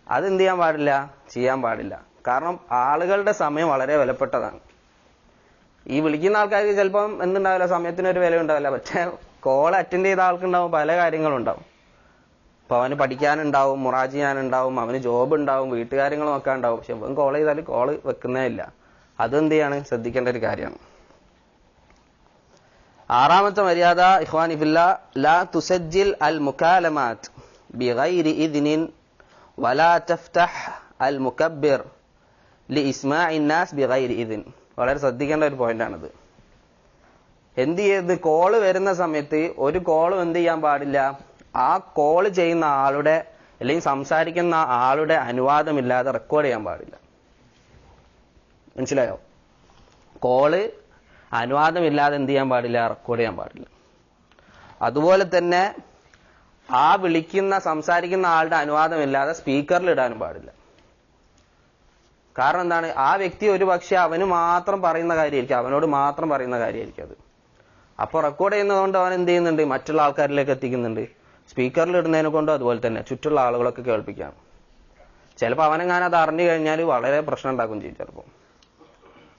അതെന്ത് ചെയ്യാൻ പാടില്ല, ചെയ്യാൻ പാടില്ല. കാരണം ആളുകളുടെ സമയം വളരെ വിലപ്പെട്ടതാണ്. ഈ വിളിക്കുന്ന ആൾക്കാർക്ക് ചിലപ്പം എന്തുണ്ടാവില്ല, സമയത്തിനൊരു വില ഉണ്ടാവില്ല. പക്ഷെ കോൾ അറ്റൻഡ് ചെയ്ത ആൾക്കുണ്ടാവും പല കാര്യങ്ങളും ഉണ്ടാവും. അപ്പൊ അവന് പഠിക്കാനുണ്ടാവും, മുറാജ് ചെയ്യാനുണ്ടാവും, അവന് ജോബ് ഉണ്ടാവും, വീട്ടുകാര്യങ്ങൾ നോക്കാനുണ്ടാവും. പക്ഷെ അവൻ കോൾ ചെയ്താൽ കോള് വെക്കുന്നേ ഇല്ല. അതെന്ത് ചെയ്യാണ്, ശ്രദ്ധിക്കേണ്ട ഒരു കാര്യമാണ്. 6ാമത്തെ മര്യാദ ഇഖ്വാനി ഫില്ലാ, ലാ തുസജ്ജിൽ അൽ മുകാലമാത്ത് ബിഗൈരി ഇദ്നിൻ വലാ തഫ്തഹ് അൽ മുകബ്ബിർ ലിഇസ്മാഇൻ നാസ് ബിഗൈരി ഇദ്ൻ. വളരെ ശ്രദ്ധിക്കേണ്ട ഒരു പോയിന്റാണിത്. എന്ത് ചെയ്ത് കോള് വരുന്ന സമയത്ത് ഒരു കോളും എന്ത് ചെയ്യാൻ പാടില്ല, ആ കോള് ചെയ്യുന്ന ആളുടെ അല്ലെങ്കിൽ സംസാരിക്കുന്ന ആളുടെ അനുവാദമില്ലാതെ റെക്കോർഡ് ചെയ്യാൻ പാടില്ല. മനസ്സിലായോ? കോള് അനുവാദമില്ലാതെ എന്ത് ചെയ്യാൻ പാടില്ല, റെക്കോർഡ് ചെയ്യാൻ പാടില്ല. അതുപോലെ തന്നെ ആ വിളിക്കുന്ന സംസാരിക്കുന്ന ആളുടെ അനുവാദമില്ലാതെ സ്പീക്കറിൽ ഇടാനും പാടില്ല. കാരണം എന്താണ്, ആ വ്യക്തി ഒരു പക്ഷെ അവന് മാത്രം പറയുന്ന കാര്യമായിരിക്കും, അവനോട് മാത്രം പറയുന്ന കാര്യമായിരിക്കും അത്. അപ്പോൾ റെക്കോർഡ് ചെയ്യുന്നതുകൊണ്ട് അവൻ എന്ത് ചെയ്യുന്നുണ്ട്, മറ്റുള്ള ആൾക്കാരിലേക്ക് എത്തിക്കുന്നുണ്ട്. സ്പീക്കറിൽ ഇടുന്നതിനെ കൊണ്ടും അതുപോലെ തന്നെ ചുറ്റുള്ള ആളുകളൊക്കെ കേൾപ്പിക്കാം. ചിലപ്പോൾ അവനെങ്ങാൻ അത് അറിഞ്ഞു കഴിഞ്ഞാൽ വളരെ പ്രശ്നം ഉണ്ടാക്കും ചെയ്യും ചിലപ്പോൾ.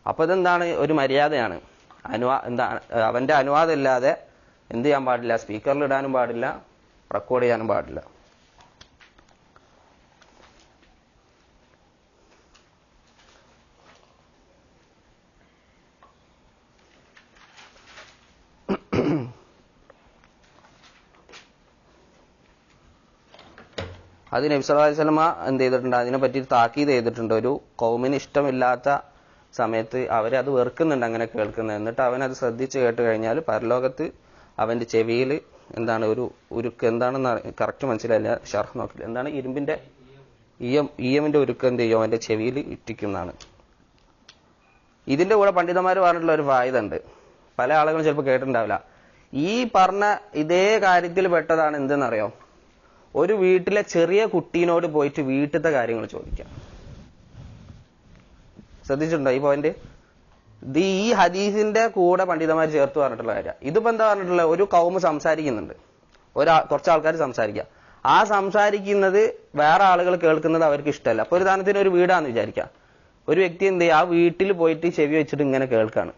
അപ്പൊ ഇതെന്താണ്, ഒരു മര്യാദയാണ്. അവന്റെ അനുവാദം ഇല്ലാതെ എന്ത് ചെയ്യാൻ പാടില്ല, സ്പീക്കറിൽ ഇടാനും പാടില്ല, റെക്കോർഡ് ചെയ്യാനും പാടില്ല. അത് നബി സല്ലല്ലാഹു അലൈഹി വസല്ലമ എന്ത് ചെയ്തിട്ടുണ്ട്, അതിനെ പറ്റി താക്കീത് ചെയ്തിട്ടുണ്ട്. ഒരു ഖൗമിന് ഇഷ്ടമില്ലാത്ത സമയത്ത് അവരത് വെറുക്കുന്നുണ്ട് അങ്ങനെ കേൾക്കുന്നത്. എന്നിട്ട് അവനത് ശ്രദ്ധിച്ച് കേട്ട് കഴിഞ്ഞാൽ പരലോകത്ത് അവന്റെ ചെവിയിൽ എന്താണ് ഒരു ഉരുക്ക്, എന്താണെന്ന് കറക്റ്റ് മനസ്സിലായില്ല, ഷർഹ് നോക്കില്ല, എന്താണ് ഇരുമ്പിന്റെ ഈയമിന്റെ ഉരുക്ക് എന്ത് ചെയ്യും, അവന്റെ ചെവിയിൽ ഇറ്റിക്കുന്നതാണ്. ഇതിന്റെ കൂടെ പണ്ഡിതന്മാർ പറഞ്ഞിട്ടുള്ള ഒരു ഫായിദ ഉണ്ട്, പല ആളുകളും ചിലപ്പോൾ കേട്ടിട്ടുണ്ടാവില്ല. ഈ പറഞ്ഞ ഇതേ കാര്യത്തിൽ പെട്ടതാണ് എന്തെന്നറിയോ, ഒരു വീട്ടിലെ ചെറിയ കുട്ടീനോട് പോയിട്ട് വീട്ടിലത്തെ കാര്യങ്ങൾ ചോദിക്കാം. ശ്രദ്ധിച്ചിട്ടുണ്ടോ ഈ പോയിന്റ്? ഇത് ഈ ഹദീസിന്റെ കൂടെ പണ്ഡിതന്മാർ ചേർത്ത് പറഞ്ഞിട്ടുള്ള കാര്യം. ഇതിപ്പോ എന്താ പറഞ്ഞിട്ടുള്ളത്, ഒരു കൗമ് സംസാരിക്കുന്നുണ്ട്, കുറച്ച് ആൾക്കാർ സംസാരിക്കുക. ആ സംസാരിക്കുന്നത് വേറെ ആളുകൾ കേൾക്കുന്നത് അവർക്ക് ഇഷ്ടമല്ല. അപ്പൊ ഒരു ഉദാഹരണത്തിന് ഒരു വീടാന്ന് വിചാരിക്കാം, ഒരു വ്യക്തി എന്ത് ചെയ്യുക, ആ വീട്ടിൽ പോയിട്ട് ചെവി വെച്ചിട്ട് ഇങ്ങനെ കേൾക്കാണ്.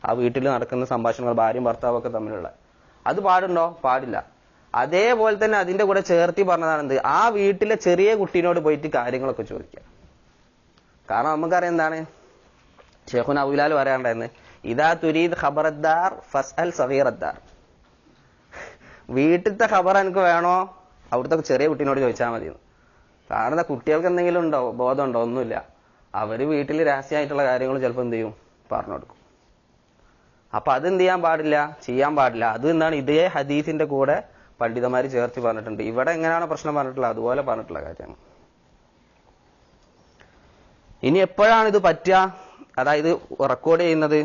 ആ വീട്ടിൽ നടക്കുന്ന സംഭാഷണങ്ങൾ ഭാര്യയും ഭർത്താവും ഒക്കെ തമ്മിലുള്ള, അത് പാടുണ്ടോ? പാടില്ല. അതേപോലെ തന്നെ അതിന്റെ കൂടെ ചേർത്തി പറഞ്ഞതാണ് എന്ത്, ആ വീട്ടിലെ ചെറിയ കുട്ടീനോട് പോയിട്ട് കാര്യങ്ങളൊക്കെ ചോദിക്കുക. കാരണം നമുക്കറിയാം എന്താണ് ഷെയ്ഖുന അബൂലാൽ പറയാണ്ടായിരുന്നു, ഇദാ തുരീദ് ഖബറദ്ദാർ ഫസ്അൽ സഗീറദ്ദാർ. വീട്ടിലത്തെ ഖബർ എനിക്ക് വേണോ, അവിടുത്തെ ചെറിയ കുട്ടീനോട് ചോദിച്ചാൽ മതി. കാരണം കുട്ടികൾക്ക് എന്തെങ്കിലും ഉണ്ടോ, ബോധമുണ്ടോ? ഒന്നുമില്ല. അവര് വീട്ടിൽ രഹസ്യമായിട്ടുള്ള കാര്യങ്ങൾ ചിലപ്പോൾ എന്ത് ചെയ്യും, പറഞ്ഞു കൊടുക്കും. അപ്പൊ അതെന്ത് ചെയ്യാൻ പാടില്ല, ചെയ്യാൻ പാടില്ല. അത് എന്താണ്, ഇതേ ഹദീസിന്റെ കൂടെ പണ്ഡിതന്മാര് ചേർത്ത് പറഞ്ഞിട്ടുണ്ട്. ഇവിടെ എങ്ങനെയാണ് പ്രശ്നം പറഞ്ഞിട്ടുള്ളത് അതുപോലെ പറഞ്ഞിട്ടുള്ള കാര്യമാണ്. ഇനി എപ്പോഴാണ് ഇത് പറ്റുക, അതായത് റെക്കോർഡ് ചെയ്യുന്നത്,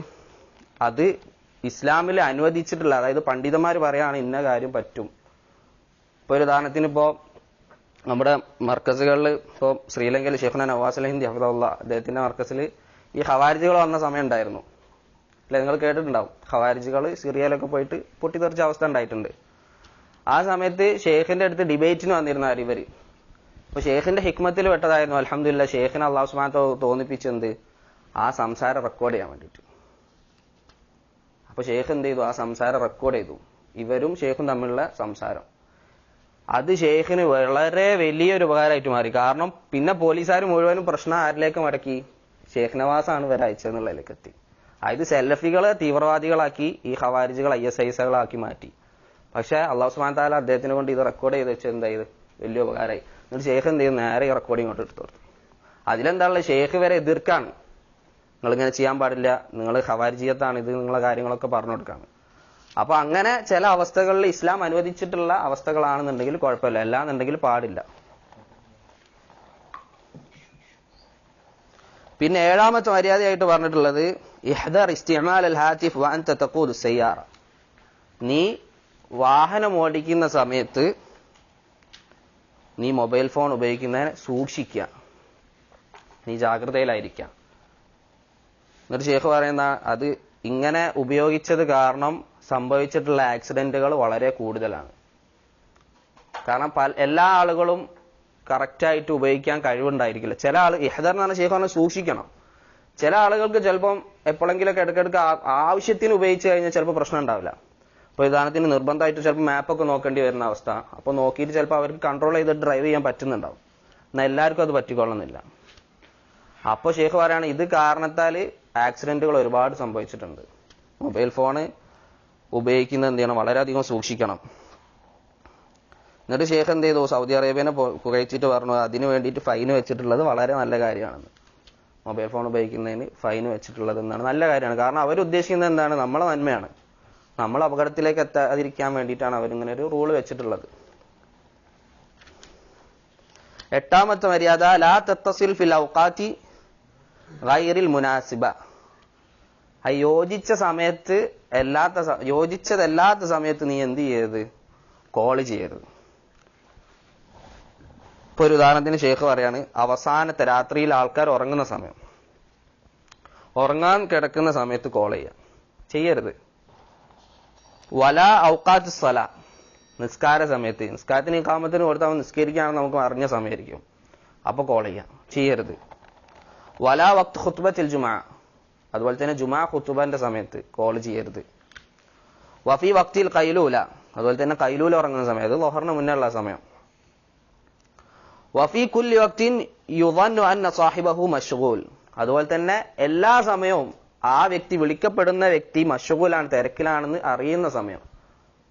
അത് ഇസ്ലാമിൽ അനുവദിച്ചിട്ടുള്ള, അതായത് പണ്ഡിതന്മാർ പറയാണ് ഇന്ന കാര്യം പറ്റും. ഇപ്പൊ ഒരു ഉദാഹരണത്തിന് ഇപ്പോ നമ്മുടെ മർക്കസുകളിൽ, ഇപ്പൊ ശ്രീലങ്കയിൽ ഷെയ്ഖുന നവാസ് അൽ ഹിന്ദി ഹഫിദുള്ള അദ്ദേഹത്തിന്റെ മർക്കസിൽ ഈ ഖവാരിജികൾ വന്ന സമയം ഉണ്ടായിരുന്നു അല്ലെ, നിങ്ങൾ കേട്ടിട്ടുണ്ടാവും. ഖവാരിജികൾ സിറിയയിലൊക്കെ പോയിട്ട് പൊട്ടിത്തെറിച്ച അവസ്ഥ ഉണ്ടായിട്ടുണ്ട്. ആ സമയത്ത് ഷെയ്ഖിന്റെ അടുത്ത് ഡിബേറ്റിന് വന്നിരുന്ന ഇവര് അപ്പൊ ഷെയ്ഖിന്റെ ഹിക്മത്തിൽ പെട്ടതായിരുന്നു. അൽഹംദുലില്ലാ ഷെയ്ഖിനെ അള്ളാഹു സുബ്ഹാനഹു തോന്നിപ്പിച്ചെന്ത് ആ സംസാരം റെക്കോർഡ് ചെയ്യാൻ വേണ്ടിയിട്ട്. അപ്പൊ ഷെയ്ഖ് എന്ത് ചെയ്തു, ആ സംസാരം റെക്കോർഡ് ചെയ്തു, ഇവരും ഷെയ്ഖും തമ്മിലുള്ള സംസാരം. അത് ഷെയ്ഖിന് വളരെ വലിയൊരു ഉപകാരമായിട്ട് മാറി. കാരണം പിന്നെ പോലീസുകാർ മുഴുവനും പ്രശ്നം ആരിലേക്ക് മടക്കി, ഷെയ്ഖ് നവാസാണ് ഇവരെ അയച്ചതെന്നുള്ളതിലേക്ക് എത്തി. അതായത് സെലഫികളെ തീവ്രവാദികളാക്കി ഈ ഖവാരിജുകൾ ISISകളാക്കി മാറ്റി. പക്ഷെ അള്ളാഹു സുബ്ഹാനഹു തആല അദ്ദേഹത്തിനെ കൊണ്ട് ഇത് റെക്കോർഡ് ചെയ്ത് വെച്ച് എന്തായത് വലിയ ഉപകാരമായി. എന്നിട്ട് ഷെയ്ഖ് എന്ത് ചെയ്തു, നേരെ ഈ റെക്കോർഡിംഗ് കൊണ്ട് എടുത്തു കൊടുത്തു. അതിലെന്താണുള്ളത്, ഷെയ്ഖ് വരെ എതിർക്കാണ്, നിങ്ങളിങ്ങനെ ചെയ്യാൻ പാടില്ല, നിങ്ങൾ ഖവാരിജിയത്താണ്, ഇത് നിങ്ങളെ കാര്യങ്ങളൊക്കെ പറഞ്ഞു കൊടുക്കാണ്. അപ്പൊ അങ്ങനെ ചില അവസ്ഥകളിൽ ഇസ്ലാം അനുവദിച്ചിട്ടുള്ള അവസ്ഥകളാണെന്നുണ്ടെങ്കിൽ കുഴപ്പമില്ല, അല്ലാന്നുണ്ടെങ്കിൽ പാടില്ല. പിന്നെ ഏഴാമത്തെ മര്യാദയായിട്ട് പറഞ്ഞിട്ടുള്ളത് ഇഹ്ദർ ഇസ്തിഅമാൽ അൽ ഹാതിഫ് വഅൻത തഖൂദു സയ്യാറ. നീ വാഹനം ഓടിക്കുന്ന സമയത്ത് നീ മൊബൈൽ ഫോൺ ഉപയോഗിക്കുന്നതിനെ സൂക്ഷിക്കുക, നീ ജാഗ്രതയിലായിരിക്കുക. എന്നിട്ട് ഷെയ്ഖ് പറയുന്ന അത് ഇങ്ങനെ ഉപയോഗിച്ചത് കാരണം സംഭവിച്ചിട്ടുള്ള ആക്സിഡന്റുകൾ വളരെ കൂടുതലാണ്. കാരണം എല്ലാ ആളുകളും കറക്റ്റായിട്ട് ഉപയോഗിക്കാൻ കഴിവുണ്ടായിരിക്കില്ല. ചില ആൾ ഇഹ്ദർ എന്ന് പറഞ്ഞ ഷെയ്ഖ് പറഞ്ഞാൽ സൂക്ഷിക്കണം. ചില ആളുകൾക്ക് ചിലപ്പം എപ്പോഴെങ്കിലൊക്കെ ഇടയ്ക്കിടയ്ക്ക് ആവശ്യത്തിന് ഉപയോഗിച്ച് കഴിഞ്ഞാൽ ചിലപ്പോൾ പ്രശ്നം ഉണ്ടാവില്ല. ഇപ്പോൾ ഉദാഹരണത്തിന് നിർബന്ധമായിട്ട് ചിലപ്പോൾ മാപ്പൊക്കെ നോക്കേണ്ടി വരുന്ന അവസ്ഥ, അപ്പോൾ നോക്കിയിട്ട് ചിലപ്പോൾ അവർക്ക് കൺട്രോൾ ചെയ്ത് ഡ്രൈവ് ചെയ്യാൻ പറ്റുന്നുണ്ടാവും. എന്നാൽ എല്ലാവർക്കും അത് പറ്റിക്കൊള്ളുന്നില്ല. അപ്പോൾ ഷെയ്ഖ് പറയാണ് ഇത് കാരണത്താൽ ആക്സിഡന്റുകൾ ഒരുപാട് സംഭവിച്ചിട്ടുണ്ട്. മൊബൈൽ ഫോണ് ഉപയോഗിക്കുന്നത് എന്ത് ചെയ്യണം, വളരെയധികം സൂക്ഷിക്കണം. എന്നിട്ട് ഷെയ്ഖ് എന്ത് ചെയ്തു, സൗദി അറേബ്യനെ പുകഴ്ത്തിയിട്ട് പറഞ്ഞു അതിന് വേണ്ടിയിട്ട് ഫൈന് വെച്ചിട്ടുള്ളത് വളരെ നല്ല കാര്യമാണെന്ന്. മൊബൈൽ ഫോൺ ഉപയോഗിക്കുന്നതിന് ഫൈന് വെച്ചിട്ടുള്ളത് എന്നാണ് നല്ല കാര്യമാണ്. കാരണം അവരുദ്ദേശിക്കുന്നത് എന്താണ്, നമ്മളെ നന്മയാണ്, നമ്മൾ അപകടത്തിലേക്ക് എത്താതിരിക്കാൻ വേണ്ടിയിട്ടാണ് അവരിങ്ങനെ ഒരു റൂള് വെച്ചിട്ടുള്ളത്. എട്ടാമത്തെ മര്യാദ ലാ തത്തസിൽ ഫിൽ ഔഖാത്തി ഗൈറിൽ മുനാസിബ. യോജിച്ച സമയത്ത് യോജിച്ചതല്ലാത്ത സമയത്ത് നീ എന്ത് ചെയ്യരുത്, കോള് ചെയ്യരുത്. ഇപ്പൊ ഒരു ഉദാഹരണത്തിന് ഷെയ്ഖ് പറയാണ്, അവസാനത്തെ രാത്രിയിൽ ആൾക്കാർ ഉറങ്ങുന്ന സമയം, ഉറങ്ങാൻ കിടക്കുന്ന സമയത്ത് കോൾ ചെയ്യരുത്. വല ഔഖാത്ത് സ്വല, നിസ്കാര സമയത്ത്, നിസ്കാരത്തിന് ഇഖാമത്തിന് കൊടുത്താൽ നിസ്കരിക്കുകയാണെന്ന് നമുക്ക് അറിഞ്ഞ സമയമായിരിക്കും, അപ്പൊ കോൾ ചെയ്യരുത്. വല വഖ്ത് ഖുത്ബത്തിൽ ജുമാ, അതുപോലെ തന്നെ ജുമാ ഖുത്ബന്റെ സമയത്ത് കോൾ ചെയ്യരുത്. വഫി വഖ്തിൽ ഖൈലൂല, അതുപോലെ തന്നെ ഖൈലൂല ഉറങ്ങുന്ന സമയം, അത് ളുഹറിന് മുന്നേ ഉള്ള സമയം. വഫി കുല്ലി വഖ്തിൻ യുദന്നു അന്ന സാഹിബഹു മശ്ഗൂൽ, അതുപോലെ തന്നെ എല്ലാ സമയവും ആ വ്യക്തി വിളിക്കപ്പെടുന്ന വ്യക്തി മശ്ഗൂലാണ്, തിരക്കിലാണെന്ന് അറിയുന്ന സമയം.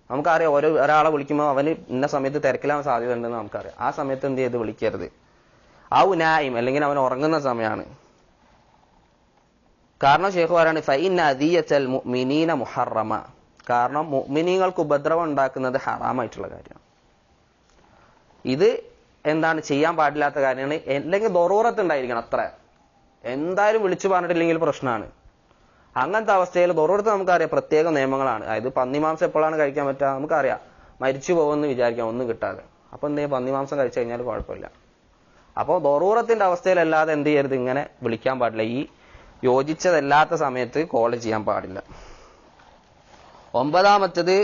നമുക്കറിയാം ഒരാളെ വിളിക്കുമ്പോൾ അവന് ഇന്ന സമയത്ത് തിരക്കിലാവാൻ സാധ്യത ഉണ്ടെന്ന് നമുക്കറിയാം. ആ സമയത്ത് എന്ത് ചെയ്ത് വിളിക്കരുത്. ഔ നായിം, അല്ലെങ്കിൽ അവൻ ഉറങ്ങുന്ന സമയമാണ്. കാരണം ഷെയ്ഖ് പറയാണ് ഫഇന്ന അദിയത്തൽ മുഅ്മിനീന മുഹറമ, കാരണം മുഅ്മിനീങ്ങൾക്ക് ഉപദ്രവം ഉണ്ടാക്കുന്നത് ഹറാമായിട്ടുള്ള കാര്യമാണ്. ഇത് എന്താണ്, ചെയ്യാൻ പാടില്ലാത്ത കാര്യമാണ്. അല്ലെങ്കിൽ ദറൂറത്ത് ഉണ്ടായിരിക്കണം, അത്ര എന്തായാലും വിളിച്ചു പറഞ്ഞിട്ടില്ലെങ്കിൽ പ്രശ്നമാണ്. അങ്ങനത്തെ അവസ്ഥയിൽ ദറൂറത്ത് നമുക്കറിയാം പ്രത്യേക നിയമങ്ങളാണ്. അതായത് പന്നിമാംസം എപ്പോഴാണ് കഴിക്കാൻ പറ്റുക നമുക്കറിയാം, മരിച്ചു പോകുമെന്ന് വിചാരിക്കാം ഒന്നും കിട്ടാതെ, അപ്പൊ എന്ത് ചെയ്യും, പന്നിമാംസം കഴിച്ചു കഴിഞ്ഞാൽ കുഴപ്പമില്ല. അപ്പോൾ ദറൂറത്തിന്റെ അവസ്ഥയിലല്ലാതെ എന്ത് ചെയ്യരുത്, ഇങ്ങനെ വിളിക്കാൻ പാടില്ല. ഈ യോജിച്ചതല്ലാത്ത സമയത്ത് കോൾ ചെയ്യാൻ പാടില്ല. ഒമ്പതാമത്തത്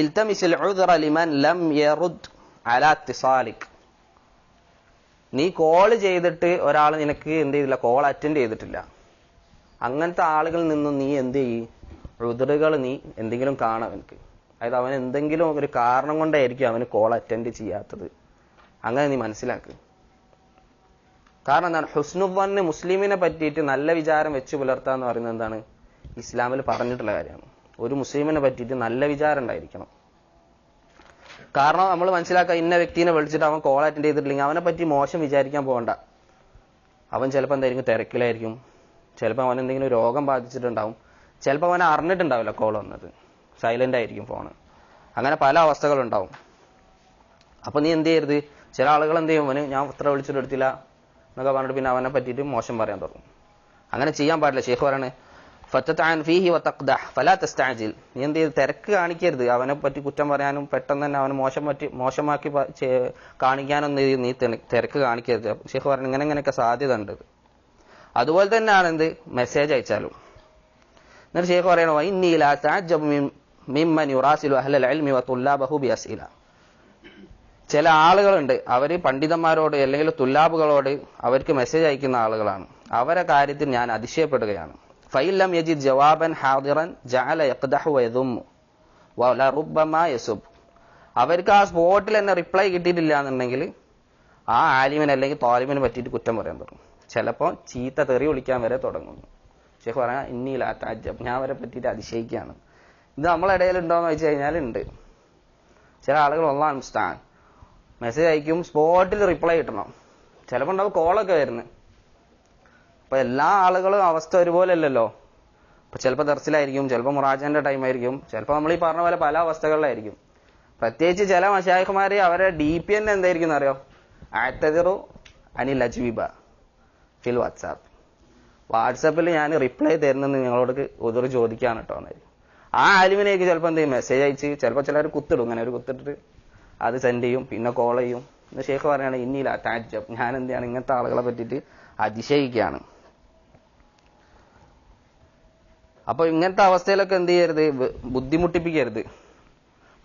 ഇൽതമിസുൽ ഉദ്റ ലിമൻ ലം യറുദ് അലാ ഇത്തിസാലിക്. നീ കോൾ ചെയ്തിട്ട് ഒരാൾ നിനക്ക് എന്ത് ചെയ്തില്ല, കോൾ അറ്റൻഡ് ചെയ്തിട്ടില്ല, അങ്ങനത്തെ ആളുകളിൽ നിന്നും നീ എന്ത് ചെയ്യും, ഉദ്റുകൾ നീ എന്തെങ്കിലും കാണാം എനിക്ക്. അതായത് അവൻ എന്തെങ്കിലും ഒരു കാരണം കൊണ്ടായിരിക്കും അവന് കോൾ അറ്റൻഡ് ചെയ്യാത്തത്, അങ്ങനെ നീ മനസ്സിലാക്ക്. കാരണം എന്താണ്, ഹുസ്നുവ്വന് മുസ്ലിമിനെ പറ്റിയിട്ട് നല്ല വിചാരം വെച്ച് പുലർത്തുക എന്ന് പറയുന്നത് എന്താണ്, ഇസ്ലാമിൽ പറഞ്ഞിട്ടുള്ള കാര്യമാണ്. ഒരു മുസ്ലിമിനെ പറ്റിയിട്ട് നല്ല വിചാരം ഉണ്ടായിരിക്കണം. കാരണം നമ്മൾ മനസ്സിലാക്കുക, ഇന്ന വ്യക്തിനെ വിളിച്ചിട്ട് അവൻ കോൾ അറ്റൻഡ് ചെയ്തിട്ടില്ലെങ്കിൽ അവനെ പറ്റി മോശം വിചാരിക്കാൻ പോകണ്ട. അവൻ ചിലപ്പോൾ എന്തായിരിക്കും, തിരക്കിലായിരിക്കും, ചിലപ്പോൾ അവൻ എന്തെങ്കിലും രോഗം ബാധിച്ചിട്ടുണ്ടാവും, ചിലപ്പോൾ അവനെ അറിഞ്ഞിട്ടുണ്ടാവില്ല കോൾ വന്നത്, സൈലന്റ് ആയിരിക്കും ഫോണ്, അങ്ങനെ പല അവസ്ഥകളുണ്ടാവും. അപ്പൊ നീ എന്ത് ചെയ്യരുത്, ചില ആളുകൾ എന്ത് ചെയ്യും, അവന് ഞാൻ ഇത്ര വിളിച്ചിട്ട് എടുത്തില്ല എന്നൊക്കെ പറഞ്ഞിട്ട് പിന്നെ അവനെ പറ്റിയിട്ട് മോശം പറയാൻ തുടങ്ങും. അങ്ങനെ ചെയ്യാൻ പാടില്ല. ഷെയ്ഖ് പറയാണ് ഫതതഅൻ ഫീഹി വതഖ്ദഹ് ഫലാ തസ്തഅജിൽ. നീ എന്ത് ചെയ്ത് തിരക്ക് കാണിക്കരുത്, അവനെ പറ്റി കുറ്റം പറയാനും പെട്ടെന്ന് തന്നെ അവനെ മോശമാക്കി കാണിക്കാനൊന്നും നീ തിരക്ക് കാണിക്കരുത്. ഷെയ്ഖ് പറഞ്ഞു ഇങ്ങനെയൊക്കെ സാധ്യത ഉണ്ട്. അതുപോലെ തന്നെയാണ് എന്ത് മെസ്സേജ് അയച്ചാലും. എന്നിട്ട് ഷെയ്ഖ് പറയണോ ഇന്നി ലാ തഅജ്ജബു മിമ്മൻ യുറാസിലു അഹ്ലൽ ഇൽമി വതുല്ലാബഹു ബിഅസ്ഇല. ചില ആളുകളുണ്ട്, അവര് പണ്ഡിതന്മാരോട് അല്ലെങ്കിൽ തുല്ലാബുകളോട് അവർക്ക് മെസ്സേജ് അയക്കുന്ന ആളുകളാണ്. അവരെ കാര്യത്തിൽ ഞാൻ അതിശയപ്പെടുകയാണ്. ഫൈലം യജിദ് ജവാബൻ ഹാദിറൻ ജഅല യഖ്ദഹു വയദുമ്മു വലറുബ്ബമാ യസുബ്. അവർക്ക് ആ സ്പോട്ടിൽ തന്നെ റിപ്ലൈ കിട്ടിയിട്ടില്ല എന്നുണ്ടെങ്കിൽ ആ ആലിമിന് അല്ലെങ്കിൽ താലിമിനെ പറ്റിയിട്ട് കുറ്റം പറയാൻ തുടങ്ങും. ചിലപ്പോൾ ചീത്ത തെറി വിളിക്കാൻ വരെ തുടങ്ങുന്നു. ഷെയ്ഖ് പറയാ ഇന്നീല താജബ്, ഞാൻ അവരെ പറ്റിയിട്ട് അതിശയിക്കുകയാണ്. ഇത് നമ്മളിടയിൽ ഉണ്ടോയെന്ന് വെച്ച് കഴിഞ്ഞാൽ ഉണ്ട്. ചില ആളുകൾ ഒന്നാം സ്ഥാൻ മെസ്സേജ് അയക്കും, സ്പോട്ടിൽ റിപ്ലൈ കിട്ടണം. ചിലപ്പോൾ ഉണ്ടാവും കോളൊക്കെ വരുന്നത്. അപ്പൊ എല്ലാ ആളുകളും അവസ്ഥ ഒരുപോലെ അല്ലല്ലോ. അപ്പൊ ചിലപ്പോൾ ദർസിലായിരിക്കും, ചിലപ്പോൾ മുറാജന്റെ ടൈം ആയിരിക്കും, ചിലപ്പോൾ നമ്മൾ ഈ പറഞ്ഞ പോലെ പല അവസ്ഥകളിലായിരിക്കും. പ്രത്യേകിച്ച് ചില മശായിഖ്മാര് അവരെ DP തന്നെ എന്തായിരിക്കും അറിയോ, അഅ്തദിറു അനിൽ അജ്വിബ ഫിൽ വാട്സാപ്പിൽ ഞാൻ റിപ്ലൈ തരുന്നെന്ന് നിങ്ങളോട് ഉദറ് ചോദിക്കാണ് കേട്ടോ. ആ ആലിമിനേക്ക് ചിലപ്പോൾ എന്ത് ചെയ്യും, മെസ്സേജ് അയച്ച് ചിലപ്പോൾ ചിലർ കുത്തിടും. ഇങ്ങനെ ഒരു കുത്തിട്ടിട്ട് അത് സെൻഡ് ചെയ്യും, പിന്നെ കോൾ ചെയ്യും. ഷെയ്ഖ് പറയാണ് ഇന്നീല താജബ്, ഞാൻ എന്ത് ചെയ്യാണ്, ഇങ്ങനത്തെ ആളുകളെ പറ്റിയിട്ട് അതിശയിക്കുകയാണ്. അപ്പൊ ഇങ്ങനത്തെ അവസ്ഥയിലൊക്കെ എന്ത് ചെയ്യരുത്, ബുദ്ധിമുട്ടിപ്പിക്കരുത്.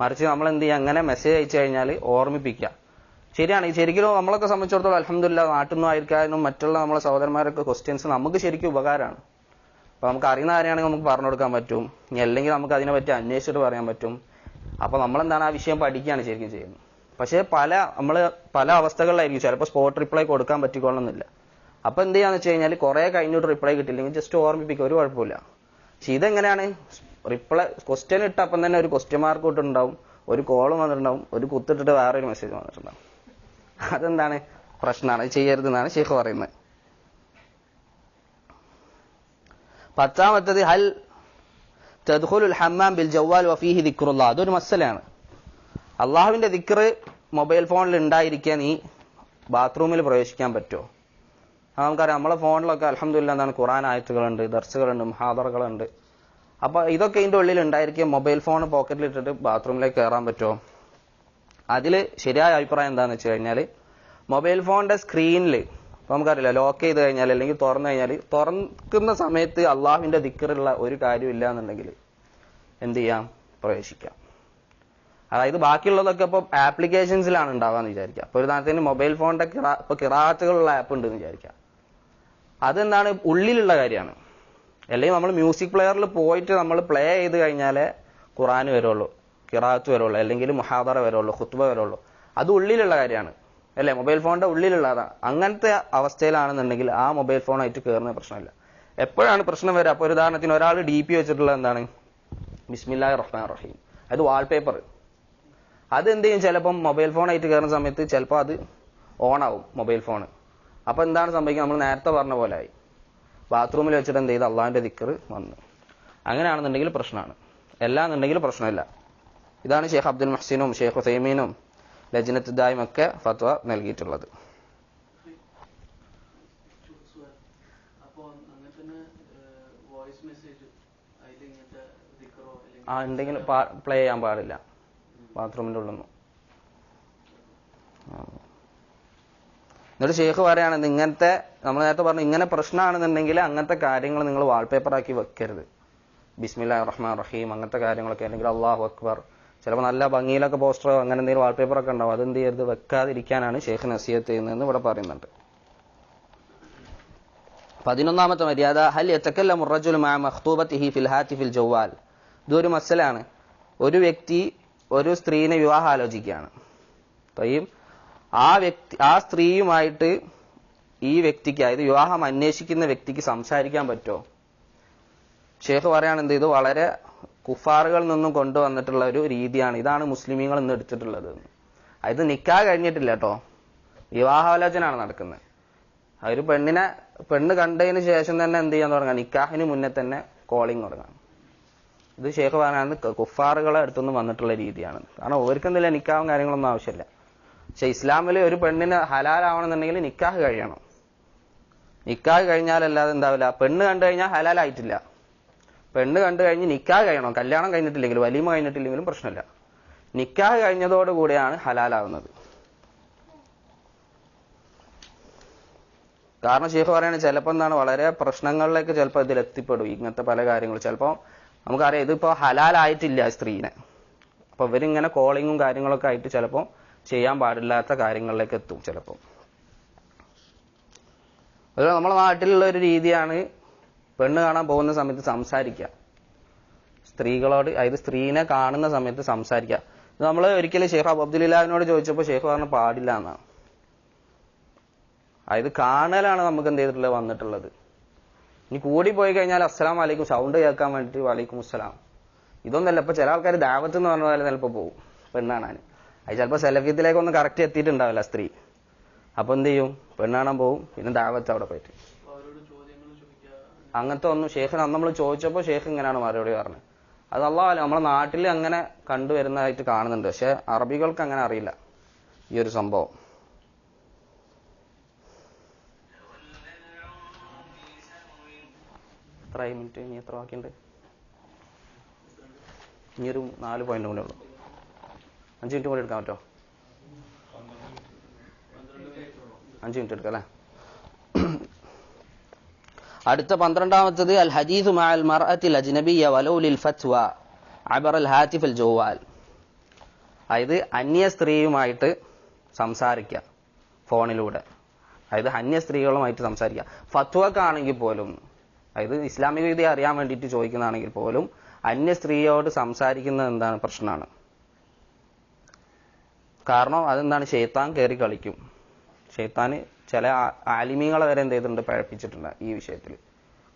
മറിച്ച് നമ്മൾ എന്ത് ചെയ്യുക, അങ്ങനെ മെസ്സേജ് അയച്ചു കഴിഞ്ഞാൽ ഓർമ്മിപ്പിക്കുക. ശരിയാണ്, ശരിക്കും നമ്മളൊക്കെ സംബന്ധിച്ചിടത്തോളം അൽഹംദുലില്ലാ നാട്ടിൽ നിന്നും ആയിരിക്കാനും മറ്റുള്ള നമ്മളെ സഹോദരന്മാരൊക്കെ ക്വസ്റ്റ്യൻസ് നമുക്ക് ശരിക്കും ഉപകാരമാണ്. അപ്പൊ നമുക്ക് അറിയുന്ന കാര്യമാണെങ്കിൽ നമുക്ക് പറഞ്ഞു കൊടുക്കാൻ പറ്റും, ഇനി അല്ലെങ്കിൽ നമുക്ക് അതിനെ പറ്റി അന്വേഷിച്ചിട്ട് പറയാൻ പറ്റും. അപ്പൊ നമ്മളെന്താണ് ആ വിഷയം പഠിക്കുകയാണ് ശരിക്കും ചെയ്യുന്നത്. പക്ഷേ പല അവസ്ഥകളിലായിരിക്കും ചിലപ്പോൾ സ്പോട്ട് റിപ്ലൈ കൊടുക്കാൻ പറ്റിക്കൊള്ളുന്നില്ല. അപ്പൊ എന്ത് ചെയ്യാന്ന് വെച്ച് കഴിഞ്ഞാൽ കുറെ കഴിഞ്ഞിട്ട് റിപ്ലൈ കിട്ടില്ലെങ്കിൽ ജസ്റ്റ് ഓർമ്മിപ്പിക്കുക, ഒരു കുഴപ്പമില്ല. പക്ഷെ ഇതെങ്ങനെയാണ്, റിപ്ലൈ ക്വസ്റ്റ്യൻ ഇട്ട് അപ്പം തന്നെ ഒരു ക്വസ്റ്റ്യൻ മാർക്ക് ഇട്ടുണ്ടാവും, ഒരു കോളും വന്നിട്ടുണ്ടാവും, ഒരു കുത്തിട്ടിട്ട് വേറൊരു മെസ്സേജ് വന്നിട്ടുണ്ടാവും. അതെന്താണ് പ്രശ്നമാണ്, അത് ചെയ്യരുതെന്നാണ് ഷെയ്ഖ് പറയുന്നത്. 10ാമത്തേത് ഹൽ തദ്ഖുലുൽ ഹമ്മാം ബിൽ ജവാൽ വഫീഹി ദിക്റുല്ലാഹ്. അതൊരു മസലയാണ്. അള്ളാഹുവിന്റെ ദിക്ർ മൊബൈൽ ഫോണിൽ ഉണ്ടായിരിക്കാൻ ഈ ബാത്റൂമിൽ പ്രവേശിക്കാൻ പറ്റുമോ? നമുക്കറിയാം നമ്മളെ ഫോണിലൊക്കെ അൽഹംദുലില്ലാ എന്താണ് ഖുർആൻ ആയത്തുകളുണ്ട്, ദർസുകളുണ്ട്, മുഹാദറകളുണ്ട്. അപ്പൊ ഇതൊക്കെ ഇതിന്റെ ഉള്ളിൽ ഉണ്ടായിരിക്കും. മൊബൈൽ ഫോൺ പോക്കറ്റിൽ ഇട്ടിട്ട് ബാത്റൂമിലേക്ക് കയറാൻ പറ്റുമോ? അതില് ശരിയായ അഭിപ്രായം എന്താന്ന് വെച്ച് കഴിഞ്ഞാൽ മൊബൈൽ ഫോണിന്റെ സ്ക്രീനിൽ ഇപ്പൊ നമുക്കറിയില്ല, ലോക്ക് ചെയ്ത് കഴിഞ്ഞാൽ അല്ലെങ്കിൽ തുറന്നു കഴിഞ്ഞാൽ തുറക്കുന്ന സമയത്ത് അള്ളാഹുവിന്റെ ദിക്റുള്ള ഒരു കാര്യമില്ല എന്നുണ്ടെങ്കിൽ എന്ത് ചെയ്യാം, പ്രവേശിക്കാം. അതായത് ബാക്കിയുള്ളതൊക്കെ ഇപ്പൊ ആപ്ലിക്കേഷൻസിലാണ് ഉണ്ടാവാന്ന് വിചാരിക്കുക. അപ്പൊ ഒരു ഉദാഹരണത്തിന് മൊബൈൽ ഫോണിന്റെ ഇപ്പൊ കിറാത്തുകളുള്ള ആപ്പ് ഉണ്ട് എന്ന് വിചാരിക്കുക. അതെന്താണ്, ഉള്ളിലുള്ള കാര്യമാണ്. അല്ലെങ്കിൽ നമ്മൾ മ്യൂസിക് പ്ലെയറിൽ പോയിട്ട് നമ്മൾ പ്ലേ ചെയ്ത് കഴിഞ്ഞാലേ ഖുർആൻ വരുള്ളൂ, കിറാത്ത് വരുള്ളൂ, അല്ലെങ്കിൽ മുഹാദറ വരുള്ളൂ, ഖുത്ബ വരുള്ളൂ. അത് ഉള്ളിലുള്ള കാര്യമാണ് അല്ലെ, മൊബൈൽ ഫോണിന്റെ ഉള്ളിലുള്ളതാണ്. അങ്ങനത്തെ അവസ്ഥയിലാണെന്നുണ്ടെങ്കിൽ ആ മൊബൈൽ ഫോണായിട്ട് കയറുന്ന പ്രശ്നമില്ല. എപ്പോഴാണ് പ്രശ്നം വരിക, അപ്പൊ ഒരു ഉദാഹരണത്തിന് ഒരാൾ DP വെച്ചിട്ടുള്ള എന്താണ് ബിസ്മില്ലാഹിർ റഹ്മാനിർ റഹീം, അത് വാൾപേപ്പർ, അത് എന്ത് ചെയ്യും, ചിലപ്പം മൊബൈൽ ഫോണായിട്ട് കയറുന്ന സമയത്ത് ചിലപ്പോൾ അത് ഓൺ ആവും മൊബൈൽ ഫോൺ. അപ്പൊ എന്താണ് സംഭവിക്കുക, നമ്മൾ നേരത്തെ പറഞ്ഞ പോലെ ആയി, ബാത്റൂമിൽ വെച്ചിട്ട് എന്ത് ചെയ്ത് അള്ളാഹിന്റെ ദിക്ർ വന്നു. അങ്ങനെയാണെന്നുണ്ടെങ്കിൽ പ്രശ്നമാണ്, എല്ലാന്നുണ്ടെങ്കിൽ പ്രശ്നമില്ല. ഇതാണ് ഷെയ്ഖ് അബ്ദുൽ മുഹ്സിനും ഷെയ്ഖ് ഉസൈമീനും ലജ്നത്ത് ദായിമും ഒക്കെ ഫത്വ നൽകിയിട്ടുള്ളത്. ഉണ്ടെങ്കിൽ പ്ലേ ചെയ്യാൻ പാടില്ല ബാത്റൂമിന്റെ ഉള്ളിൽ നിന്ന്. എന്നിട്ട് ഷെയ്ഖ് പറയാണ് ഇങ്ങനത്തെ, നമ്മൾ നേരത്തെ പറഞ്ഞു ഇങ്ങനെ പ്രശ്നമാണെന്നുണ്ടെങ്കിൽ അങ്ങനത്തെ കാര്യങ്ങൾ നിങ്ങൾ വാൾപേപ്പർ ആക്കി വെക്കരുത്. ബിസ്മില്ലാഹിർ റഹ്മാനിർ റഹീം അങ്ങനത്തെ കാര്യങ്ങളൊക്കെ, അല്ലെങ്കിൽ അല്ലാഹു അക്ബർ, ചിലപ്പോൾ നല്ല ഭംഗിയിലൊക്കെ പോസ്റ്ററോ അങ്ങനെ എന്തെങ്കിലും വാൾപേപ്പറൊക്കെ ഉണ്ടാവും, അതെന്ത് ചെയ്യരുത്, വെക്കാതിരിക്കാനാണ് ഷെയ്ഖ് നസീഹത്ത് ചെയ്യുന്നതെന്ന് ഇവിടെ പറയുന്നുണ്ട്. 11ാമത്തെ മര്യാദ ഹൽ യതകല്ലമു റജുലു മഅ മഖ്തൂബതിഹി ഫിൽ ഹാത്തിഫിൽ ജവാൽ. ഇതൊരു മസലാണ്. ഒരു വ്യക്തി ഒരു സ്ത്രീനെ വിവാഹം ആലോചിക്കുകയാണ്. ആ സ്ത്രീയുമായിട്ട് ഈ വ്യക്തിക്ക്, അതായത് വിവാഹം അന്വേഷിക്കുന്ന വ്യക്തിക്ക് സംസാരിക്കാൻ പറ്റുമോ? ഷെയ്ഖ് പറയുകയാണെന്ത്, ഇത് വളരെ കുഫാറുകളിൽ നിന്നും കൊണ്ടുവന്നിട്ടുള്ള ഒരു രീതിയാണ്. ഇതാണ് മുസ്ലിമീങ്ങൾ ഇന്ന് എടുത്തിട്ടുള്ളത്. അത് നിക്കാഹ് കഴിഞ്ഞിട്ടില്ല കേട്ടോ, വിവാഹാലോചനയാണ് നടക്കുന്നത്. ഒരു പെണ്ണ് കണ്ടതിന് ശേഷം തന്നെ എന്ത് ചെയ്യാൻ തുടങ്ങാം, നിക്കാഹിന് മുന്നേ തന്നെ കോളിങ് തുടങ്ങാം. ഇത് ഷെയ്ഖ് പറയാൻ കുഫാറുകളെ അടുത്തൊന്നും വന്നിട്ടുള്ള രീതിയാണ്. കാരണം അവർക്കെന്തില്ല, നിക്കാഹും കാര്യങ്ങളൊന്നും ആവശ്യമില്ല. പക്ഷെ ഇസ്ലാമിൽ ഒരു പെണ്ണിന് ഹലാലാവണമെന്നുണ്ടെങ്കിൽ നിക്കാഹ് കഴിയണം. നിക്കാഹ് കഴിഞ്ഞാലല്ലാതെ എന്താവില്ല, പെണ്ണ് കണ്ടു കഴിഞ്ഞാൽ ഹലാലായിട്ടില്ല. പെണ്ണ് കണ്ടു കഴിഞ്ഞ് നിക്കാഹ് കഴിയണം. കല്യാണം കഴിഞ്ഞിട്ടില്ലെങ്കിലും വലീമ കഴിഞ്ഞിട്ടില്ലെങ്കിലും പ്രശ്നമില്ല. നിക്കാഹ് കഴിഞ്ഞതോടുകൂടിയാണ് ഹലാലാവുന്നത്. കാരണം ഷെയ്ഖ് പറയാണ് ചിലപ്പോൾ എന്താണ്, വളരെ പ്രശ്നങ്ങളിലേക്ക് ചിലപ്പോൾ ഇതിൽ എത്തിപ്പെടും ഇങ്ങനത്തെ പല കാര്യങ്ങളും. ചിലപ്പോൾ നമുക്കറിയാം ഇതിപ്പോ ഹലാലായിട്ടില്ല സ്ത്രീനെ, അപ്പൊ ഇവരിങ്ങനെ കോളിങ്ങും കാര്യങ്ങളൊക്കെ ആയിട്ട് ചിലപ്പോൾ ചെയ്യാൻ പാടില്ലാത്ത കാര്യങ്ങളിലേക്ക് എത്തും ചിലപ്പോൾ. അതുപോലെ നമ്മുടെ നാട്ടിലുള്ള ഒരു രീതിയാണ് പെണ്ണ് കാണാൻ പോകുന്ന സമയത്ത് സംസാരിക്കുക, സ്ത്രീകളോട്, അതായത് സ്ത്രീനെ കാണുന്ന സമയത്ത് സംസാരിക്കുക. ഇത് നമ്മൾ ഒരിക്കലും ഷെയ്ഖ് അബ്ദുലില്ലാഹിനോട് ചോദിച്ചപ്പോൾ ഷെയ്ഖ് പറഞ്ഞ പാടില്ല എന്നാണ്. അതായത് കാണലാണ് നമുക്ക് എന്ത് ചെയ്തിട്ടുള്ളത് വന്നിട്ടുള്ളത്. ഇനി കൂടി പോയി കഴിഞ്ഞാൽ അസ്സലാമു അലൈക്കും സൗണ്ട് കേൾക്കാൻ വേണ്ടിയിട്ട് വലൈക്കും അസ്സലാം, ഇതൊന്നല്ല. ഇപ്പൊ ചില ആൾക്കാർ ദാവത്ത് എന്ന് പറഞ്ഞ പോലെ ചിലപ്പോൾ പോകും പെണ്ണാണാൻ. അത് ചിലപ്പോൾ സെലഫിയത്തിലേക്കൊന്നും കറക്റ്റ് എത്തിയിട്ടുണ്ടാവില്ല സ്ത്രീ. അപ്പൊ എന്ത് ചെയ്യും, പെണ്ണാണാൻ പോകും, പിന്നെ ദാവത്ത് അവിടെ പോയിട്ട് അങ്ങനത്തെ ഒന്നും ഷെയ്ഖിന് അന്ന് നമ്മൾ ചോദിച്ചപ്പോൾ ഷെയ്ഖ് ഇങ്ങനെയാണ് മറുപടി പറഞ്ഞത്. അത് അല്ലാഹു അലം, നമ്മളെ നാട്ടിൽ അങ്ങനെ കണ്ടുവരുന്നതായിട്ട് കാണുന്നുണ്ട്. പക്ഷെ അറബികൾക്ക് അങ്ങനെ അറിയില്ല ഈ ഒരു സംഭവം. എത്ര മിനിറ്റ്, ഇനി എത്ര ബാക്കിയുണ്ട്? ഇനിയൊരു 4 പോയിന്റ് കൂടെ ഉള്ളൂ. 5 മിനിറ്റ് കൂടെ എടുക്കാൻ പറ്റുമോ? 5 മിനിറ്റ് എടുക്കാം അല്ലേ? അടുത്ത 12ാമത്തത് അൽ ഹദീസു മഅൽ മർഅത്തിൽ അജ്നബിയ്യ വലൗ ലിൽ ഫത്വ അബറൽ ഹാത്തിഫൽ ജവാൽ. അതായത് അന്യ സ്ത്രീയുമായിട്ട് സംസാരിക്കുക ഫോണിലൂടെ, അതായത് അന്യ സ്ത്രീകളുമായിട്ട് സംസാരിക്കുക. ഫത്വക്കാണെങ്കിൽ പോലും, അതായത് ഇസ്ലാമിക വിധി അറിയാൻ വേണ്ടിയിട്ട് ചോദിക്കുന്നതാണെങ്കിൽ പോലും അന്യ സ്ത്രീയോട് സംസാരിക്കുന്നത് എന്താണ് പ്രശ്നമാണ്. കാരണം അതെന്താണ്, ഷെയ്ത്താൻ കയറി കളിക്കും. ഷെയ്ത്താന് ചില ആലിമീങ്ങളെ വരെ എന്ത് ചെയ്തിട്ടുണ്ട്, പഴപ്പിച്ചിട്ടുണ്ട് ഈ വിഷയത്തിൽ.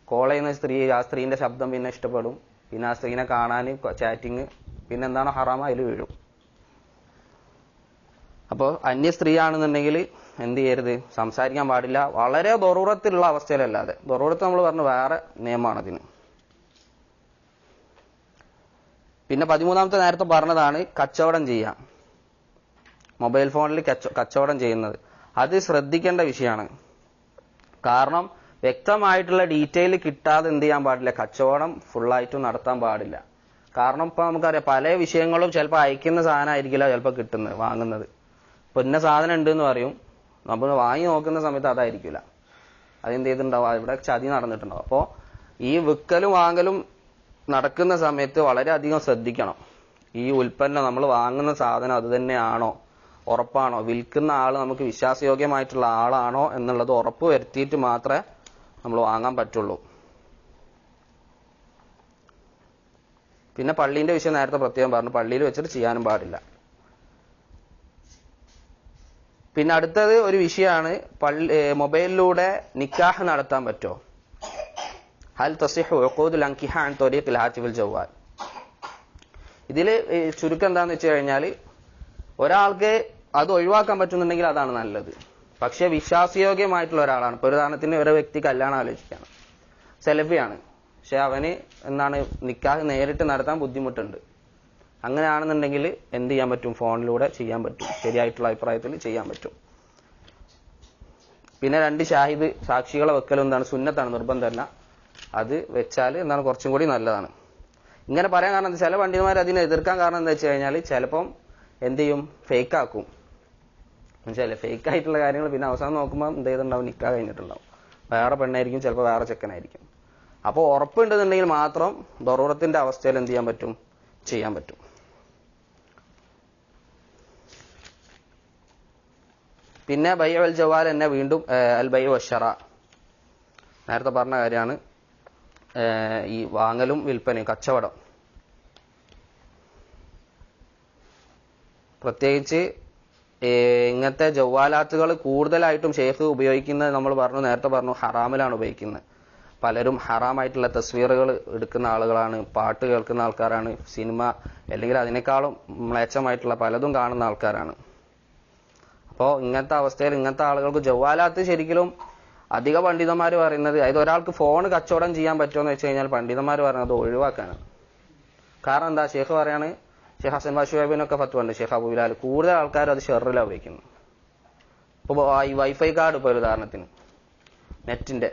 കോൾ ചെയ്യുന്ന സ്ത്രീ, ആ സ്ത്രീന്റെ ശബ്ദം പിന്നെ ഇഷ്ടപ്പെടും, പിന്നെ ആ സ്ത്രീനെ കാണാൻ ചാറ്റിങ്, പിന്നെ എന്താണ് ഹറാമ അതിൽ വീഴും. അപ്പോൾ അന്യ സ്ത്രീ ആണെന്നുണ്ടെങ്കിൽ എന്ത് ചെയ്യരുത്, സംസാരിക്കാൻ പാടില്ല. വളരെ ദറൂറത്തിലുള്ള അവസ്ഥയിലല്ലാതെ. ദറൂറത്ത് നമ്മൾ പറഞ്ഞു വേറെ നിയമമാണ് അതിന്. പിന്നെ 13ാമത്തെ നേരത്തെ പറഞ്ഞതാണ് കച്ചവടം ചെയ്യാം, മൊബൈൽ ഫോണിൽ കച്ചവടം ചെയ്യുന്നത്. അത് ശ്രദ്ധിക്കേണ്ട വിഷയമാണ്. കാരണം വ്യക്തമായിട്ടുള്ള ഡീറ്റെയിൽ കിട്ടാതെ എന്ത് ചെയ്യാൻ പാടില്ല, കച്ചവടം ഫുള്ളായിട്ടും നടത്താൻ പാടില്ല. കാരണം ഇപ്പൊ നമുക്കറിയാം പല വിഷയങ്ങളും ചിലപ്പോൾ അയക്കുന്ന സാധനമായിരിക്കില്ല ചിലപ്പോൾ കിട്ടുന്നത്, വാങ്ങുന്നത്. ഇപ്പൊ ഇന്ന സാധനം ഉണ്ട് എന്ന് പറയും, നമ്മൾ വാങ്ങി നോക്കുന്ന സമയത്ത് അതായിരിക്കില്ല. അതെന്ത് ചെയ്തിട്ടുണ്ടാവും, ഇവിടെ ചതി നടന്നിട്ടുണ്ടാവും. അപ്പോൾ ഈ വിൽക്കലും വാങ്ങലും നടക്കുന്ന സമയത്ത് വളരെയധികം ശ്രദ്ധിക്കണം. ഈ ഉൽപ്പന്നം നമ്മൾ വാങ്ങുന്ന സാധനം അത് തന്നെയാണോ, ഉറപ്പാണോ, വിൽക്കുന്ന ആൾ നമുക്ക് വിശ്വാസയോഗ്യമായിട്ടുള്ള ആളാണോ എന്നുള്ളത് ഉറപ്പ് വരുത്തിയിട്ട് മാത്രമേ നമ്മൾ വാങ്ങാൻ പറ്റുള്ളൂ. പിന്നെ പള്ളീന്റെ വിഷയം നേരത്തെ പ്രത്യേകം പറഞ്ഞു, പള്ളിയിൽ വെച്ചിട്ട് ചെയ്യാനും പാടില്ല. പിന്നെ അടുത്തത് ഒരു വിഷയമാണ്, മൊബൈലിലൂടെ നിക്കാഹ് നടത്താൻ പറ്റുമോ? ഹൽ തസിഹു ഉഖൂദുൽ അൻകിഹ അൻ ത്വരീഖിൽ ഹാത്തിഫിൽ ജവാൽ. ഇതിൽ ചുരുക്കം എന്താന്ന് വെച്ച് കഴിഞ്ഞാൽ, ഒരാൾക്ക് അത് ഒഴിവാക്കാൻ പറ്റുന്നുണ്ടെങ്കിൽ അതാണ് നല്ലത്. പക്ഷെ വിശ്വാസയോഗ്യമായിട്ടുള്ള ഒരാളാണ്. ഇപ്പൊ ഉദാഹരണത്തിന് ഒരു വ്യക്തി കല്യാണം ആലോചിക്കുകയാണ്, സെലഫിയാണ്, പക്ഷെ അവന് എന്താണ് നിക്കാഹ് നേരിട്ട് നടത്താൻ ബുദ്ധിമുട്ടുണ്ട്. അങ്ങനെയാണെന്നുണ്ടെങ്കിൽ എന്ത് ചെയ്യാൻ പറ്റും, ഫോണിലൂടെ ചെയ്യാൻ പറ്റും, ശരിയായിട്ടുള്ള അഭിപ്രായത്തിൽ ചെയ്യാൻ പറ്റും. പിന്നെ 2 ഷാഹിദ് സാക്ഷികളെ വെക്കലും എന്താണ് സുന്നത്താണ്, നിർബന്ധമല്ല. അത് വെച്ചാൽ എന്താണ് കുറച്ചും കൂടി നല്ലതാണ്. ഇങ്ങനെ പറയാൻ കാരണം ചില പണ്ഡിതന്മാർ അതിനെ എതിർക്കാൻ കാരണം എന്താ വെച്ച് കഴിഞ്ഞാൽ ചിലപ്പം എന്ത് ചെയ്യും, ഫേക്ക് ആക്കും. മനസ്സിലായില്ലേ, ഫേക്ക് ആയിട്ടുള്ള കാര്യങ്ങൾ പിന്നെ അവസാനം നോക്കുമ്പോൾ എന്ത് ചെയ്തിട്ടുണ്ടാവും, നിക്കാഹ് കഴിഞ്ഞിട്ടുണ്ടാവും, വേറെ പെണ്ണായിരിക്കും, ചിലപ്പോൾ വേറെ ചെക്കനായിരിക്കും. അപ്പോൾ ഉറപ്പുണ്ടെന്നുണ്ടെങ്കിൽ മാത്രം ദറൂറത്തിന്റെ അവസ്ഥയിൽ എന്ത് ചെയ്യാൻ പറ്റും, ചെയ്യാൻ പറ്റും. പിന്നെ ബൈഉ അൽ ജവാൽ തന്നെ വീണ്ടും അൽ ബൈഉ വശറ, നേരത്തെ പറഞ്ഞ കാര്യമാണ്. ഈ വാങ്ങലും വിൽപ്പനയും, കച്ചവടം. പ്രത്യേകിച്ച് ഇങ്ങനത്തെ ജവാലാത്തുകൾ കൂടുതലായിട്ടും ഷെയ്ഖ് ഉപയോഗിക്കുന്നത് നമ്മൾ പറഞ്ഞു, നേരത്തെ പറഞ്ഞു ഹറാമിലാണ് ഉപയോഗിക്കുന്നത്. പലരും ഹറാമായിട്ടുള്ള തസ്വീറുകൾ എടുക്കുന്ന ആളുകളാണ്, പാട്ട് കേൾക്കുന്ന ആൾക്കാരാണ്, സിനിമ അല്ലെങ്കിൽ അതിനേക്കാളും മ്ലേച്ഛമായിട്ടുള്ള പലതും കാണുന്ന ആൾക്കാരാണ്. അപ്പോൾ ഇങ്ങനത്തെ അവസ്ഥയിൽ ഇങ്ങനത്തെ ആളുകൾക്ക് ജവാലാത്ത് ശരിക്കും അധിക പണ്ഡിതന്മാർ പറയുന്നത്, അതായത് ഒരാൾക്ക് ഫോൺ കച്ചവടം ചെയ്യാൻ പറ്റുമെന്ന് വെച്ച് കഴിഞ്ഞാൽ പണ്ഡിതന്മാർ പറയുന്നത് ഒഴിവാക്കാനാണ്. കാരണം എന്താ, ഷെയ്ഖ് പറയാണ്, ഷെയ്ഖ് ഹസൻ ബാഷുബിനൊക്കെ ഫത്വ ഉണ്ട്, ഷെയ്ഖ് അബൂ ബിലാൽ, കൂടുതൽ ആൾക്കാർ അത് ഷെറിലാണ് ഉപയോഗിക്കുന്നത്. ഇപ്പോൾ ഈ വൈഫൈ കാർഡ്, ഇപ്പോൾ ഒരു ഉദാഹരണത്തിന് നെറ്റിന്റെ,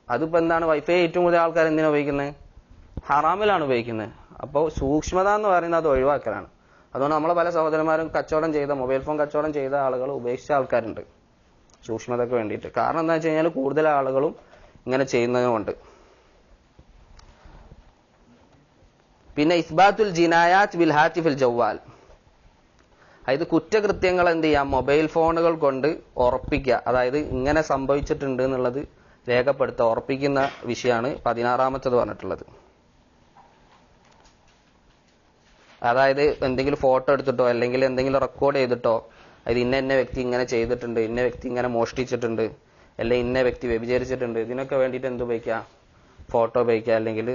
അതിപ്പോ എന്താണ്, വൈഫൈ ഏറ്റവും കൂടുതൽ ആൾക്കാർ എന്തിനാണ് ഉപയോഗിക്കുന്നത്, ഹറാമിലാണ് ഉപയോഗിക്കുന്നത്. അപ്പോൾ സൂക്ഷ്മത എന്ന് പറയുന്നത് അത് ഒഴിവാക്കലാണ്. അതുകൊണ്ട് നമ്മളെ പല സഹോദരന്മാരും കച്ചവടം ചെയ്ത, മൊബൈൽ ഫോൺ കച്ചവടം ചെയ്ത ആളുകൾ ഉപേക്ഷിച്ച ആൾക്കാരുണ്ട് സൂക്ഷ്മതയ്ക്ക് വേണ്ടിയിട്ട്. കാരണം എന്താ വെച്ച് കഴിഞ്ഞാൽ കൂടുതൽ ആളുകളും ഇങ്ങനെ ചെയ്യുന്നതുകൊണ്ട്. പിന്നെ ഇസ്ബാത്തുൽ ജിനായാത്ത് ബിൽ ഹാത്തിഫിൽ ജവാൽ, അതായത് കുറ്റകൃത്യങ്ങൾ എന്ത് ചെയ്യാം, മൊബൈൽ ഫോണുകൾ കൊണ്ട് ഉറപ്പിക്കുക. അതായത് ഇങ്ങനെ സംഭവിച്ചിട്ടുണ്ട് എന്നുള്ളത് രേഖപ്പെടുത്തുക, ഉറപ്പിക്കുന്ന വിഷയമാണ് 16-ാമത്തേത് പറഞ്ഞിട്ടുള്ളത്. അതായത് എന്തെങ്കിലും ഫോട്ടോ എടുത്തിട്ടോ അല്ലെങ്കിൽ എന്തെങ്കിലും റെക്കോർഡ് ചെയ്തിട്ടോ, അത് ഇന്ന വ്യക്തി ഇങ്ങനെ ചെയ്തിട്ടുണ്ട്, ഇന്ന വ്യക്തി ഇങ്ങനെ മോഷ്ടിച്ചിട്ടുണ്ട്, അല്ലെങ്കിൽ ഇന്ന വ്യക്തി വ്യഭിചരിച്ചിട്ടുണ്ട്, ഇതിനൊക്കെ വേണ്ടിയിട്ട് എന്ത് ഉപയോഗിക്കുക, ഫോട്ടോ ഉപയോഗിക്കുക അല്ലെങ്കിൽ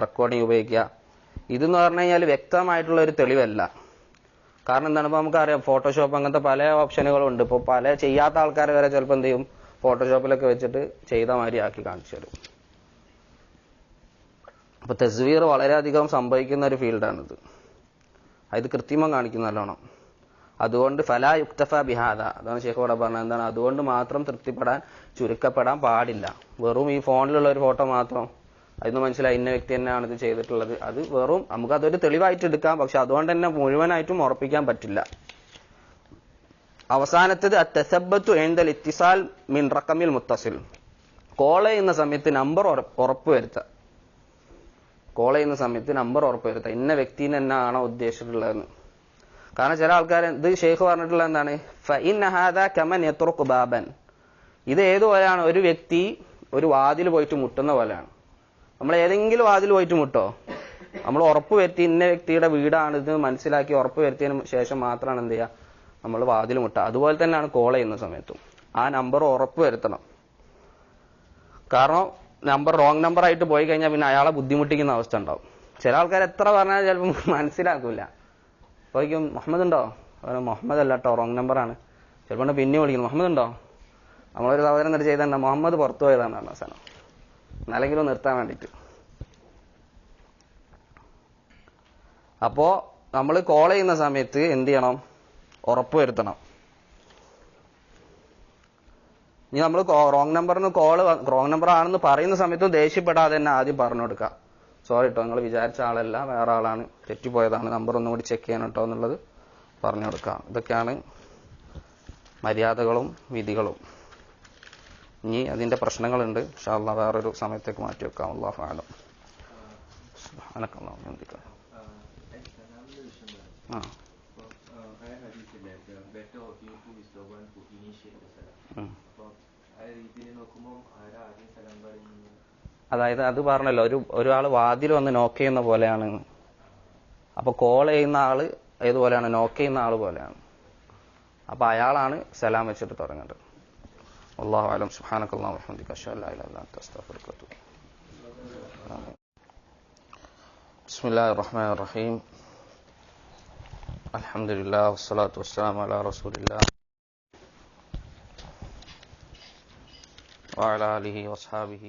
റെക്കോർഡിങ് ഉപയോഗിക്കുക. ഇതെന്ന് പറഞ്ഞു കഴിഞ്ഞാൽ വ്യക്തമായിട്ടുള്ള ഒരു തെളിവല്ല. കാരണം എന്താണ്, ഇപ്പോൾ നമുക്കറിയാം ഫോട്ടോഷോപ്പ് അങ്ങനത്തെ പല ഓപ്ഷനുകളും ഉണ്ട്. ഇപ്പോൾ പല ചെയ്യാത്ത ആൾക്കാരെ വരെ ചിലപ്പോൾ എന്ത് ചെയ്യും, ഫോട്ടോഷോപ്പിലൊക്കെ വെച്ചിട്ട് ചെയ്ത മാതിരി ആക്കി കാണിച്ചു തരും. അപ്പൊ തസ്വീർ വളരെയധികം സംഭവിക്കുന്ന ഒരു ഫീൽഡാണിത്. അത് കൃത്രിമം കാണിക്കുന്ന നല്ലോണം. അതുകൊണ്ട് ഫലാ യുക്തഫ ബിഹാദ, അതാണ് ഷെയ്ഖ് ഇവിടെ പറഞ്ഞത്. എന്താണ്, അതുകൊണ്ട് മാത്രം തൃപ്തിപ്പെടാൻ, ചുരുക്കപ്പെടാൻ പാടില്ല. വെറും ഈ ഫോണിലുള്ള ഒരു ഫോട്ടോ മാത്രം അതിന് മനസ്സിലായി ഇന്ന വ്യക്തി തന്നെയാണ് ഇത് ചെയ്തിട്ടുള്ളത്, അത് വെറും നമുക്കതൊരു തെളിവായിട്ട് എടുക്കാം. പക്ഷെ അതുകൊണ്ട് തന്നെ മുഴുവനായിട്ടും ഉറപ്പിക്കാൻ പറ്റില്ല. അവസാനത്തേത് അത്തസബ്ബത്തു ഇൻദൽ ഇത്തിസാൽ മിൻ റഖമിൽ മുത്തസിൽ, കോൾ ചെയ്യുന്ന സമയത്ത് നമ്പർ ഉറപ്പുവരുത്തുക. കോൾ ചെയ്യുന്ന സമയത്ത് നമ്പർ ഉറപ്പുവരുത്തുക, ഇന്ന വ്യക്തിനെ തന്നെയാണോ ഉദ്ദേശിച്ചിട്ടുള്ളതെന്ന്. കാരണം ചില ആൾക്കാർ ഇത് ഷെയ്ഖ് പറഞ്ഞിട്ടുള്ള എന്താണ്, ഫഇന്ന ഹാദാ കമൻ യത്റുഖു ബാബൻ, ഇത് ഏതുപോലെയാണ്, ഒരു വ്യക്തി ഒരു വാതിൽ പോയിട്ട് മുട്ടുന്ന പോലെയാണ്. നമ്മൾ ഏതെങ്കിലും വാതിൽ പോയിട്ട് മുട്ടോ, നമ്മൾ ഉറപ്പ് വരുത്തി ഇന്ന വ്യക്തിയുടെ വീടാണ് ഇത് മനസ്സിലാക്കി ഉറപ്പ് വരുത്തിയതിന് ശേഷം മാത്രമാണ് എന്ത് ചെയ്യുക, നമ്മൾ വാതിൽ മുട്ടുക. അതുപോലെ തന്നെയാണ് കോൾ ചെയ്യുന്ന സമയത്തും ആ നമ്പർ ഉറപ്പ് വരുത്തണം. കാരണം നമ്പർ റോങ് നമ്പർ ആയിട്ട് പോയി കഴിഞ്ഞാൽ പിന്നെ അയാളെ ബുദ്ധിമുട്ടിക്കുന്ന അവസ്ഥ ഉണ്ടാവും. ചില ആൾക്കാർ എത്ര പറഞ്ഞാൽ ചിലപ്പോൾ മനസ്സിലാക്കൂല. പോയിക്കും മുഹമ്മദ് ഉണ്ടോ, മുഹമ്മദ് അല്ല കേട്ടോ, റോങ് നമ്പറാണ്. ചിലപ്പോൾ പിന്നെ വിളിക്കുന്നു, മുഹമ്മദ് ഉണ്ടോ, നമ്മളൊരു സഹോദരൻ എന്നിട്ട് ചെയ്താൽ മുഹമ്മദ് പുറത്തു പോയതാണ് അവസാനം, എന്നാലെങ്കിലും നിർത്താൻ വേണ്ടിയിട്ട്. അപ്പോ നമ്മൾ കോൾ ചെയ്യുന്ന സമയത്ത് എന്ത് ചെയ്യണം, ഉറപ്പ് വരുത്തണം. ഇനി നമ്മൾ റോങ് നമ്പറിന് റോങ് നമ്പർ ആണെന്ന് പറയുന്ന സമയത്തും ദേഷ്യപ്പെടാതെ തന്നെ ആദ്യം പറഞ്ഞു കൊടുക്കുക, സോറി കേട്ടോ, നിങ്ങൾ വിചാരിച്ച ആളല്ല, വേറെ ആളാണ്, തെറ്റിപ്പോയതാണ്, നമ്പർ ഒന്നും കൂടി ചെക്ക് ചെയ്യണം കേട്ടോ എന്നുള്ളത് പറഞ്ഞു കൊടുക്കുക. ഇതൊക്കെയാണ് മര്യാദകളും വിധികളും. ഇനി അതിന്റെ പ്രശ്നങ്ങളുണ്ട്, ഇൻഷാ അല്ലാഹ് വേറൊരു സമയത്തേക്ക് മാറ്റി വെക്കാം. അല്ലാഹു അഅലം. സുബ്ഹാനക്കല്ലാഹു വബിഹംദിക. അതായത് അത് പറഞ്ഞല്ലോ, ഒരാൾ വാതിൽ വന്ന് നോക്ക് ചെയ്യുന്ന പോലെയാണ്. അപ്പൊ കോൾ ചെയ്യുന്ന ആള് ഏതുപോലെയാണ്, നോക്ക് ചെയ്യുന്ന ആള് പോലെയാണ്. അപ്പൊ അയാളാണ് സലാം വെച്ചിട്ട് തുടങ്ങേണ്ടത്. والله أعلم. سبحانك اللهم وبحمدك أشهد أن لا إله إلا أنت أستغفرك وأتوب إليك. بسم الله الرحمن الرحيم. الحمد لله والصلاة والسلام على رسول الله وعلى آله وأصحابه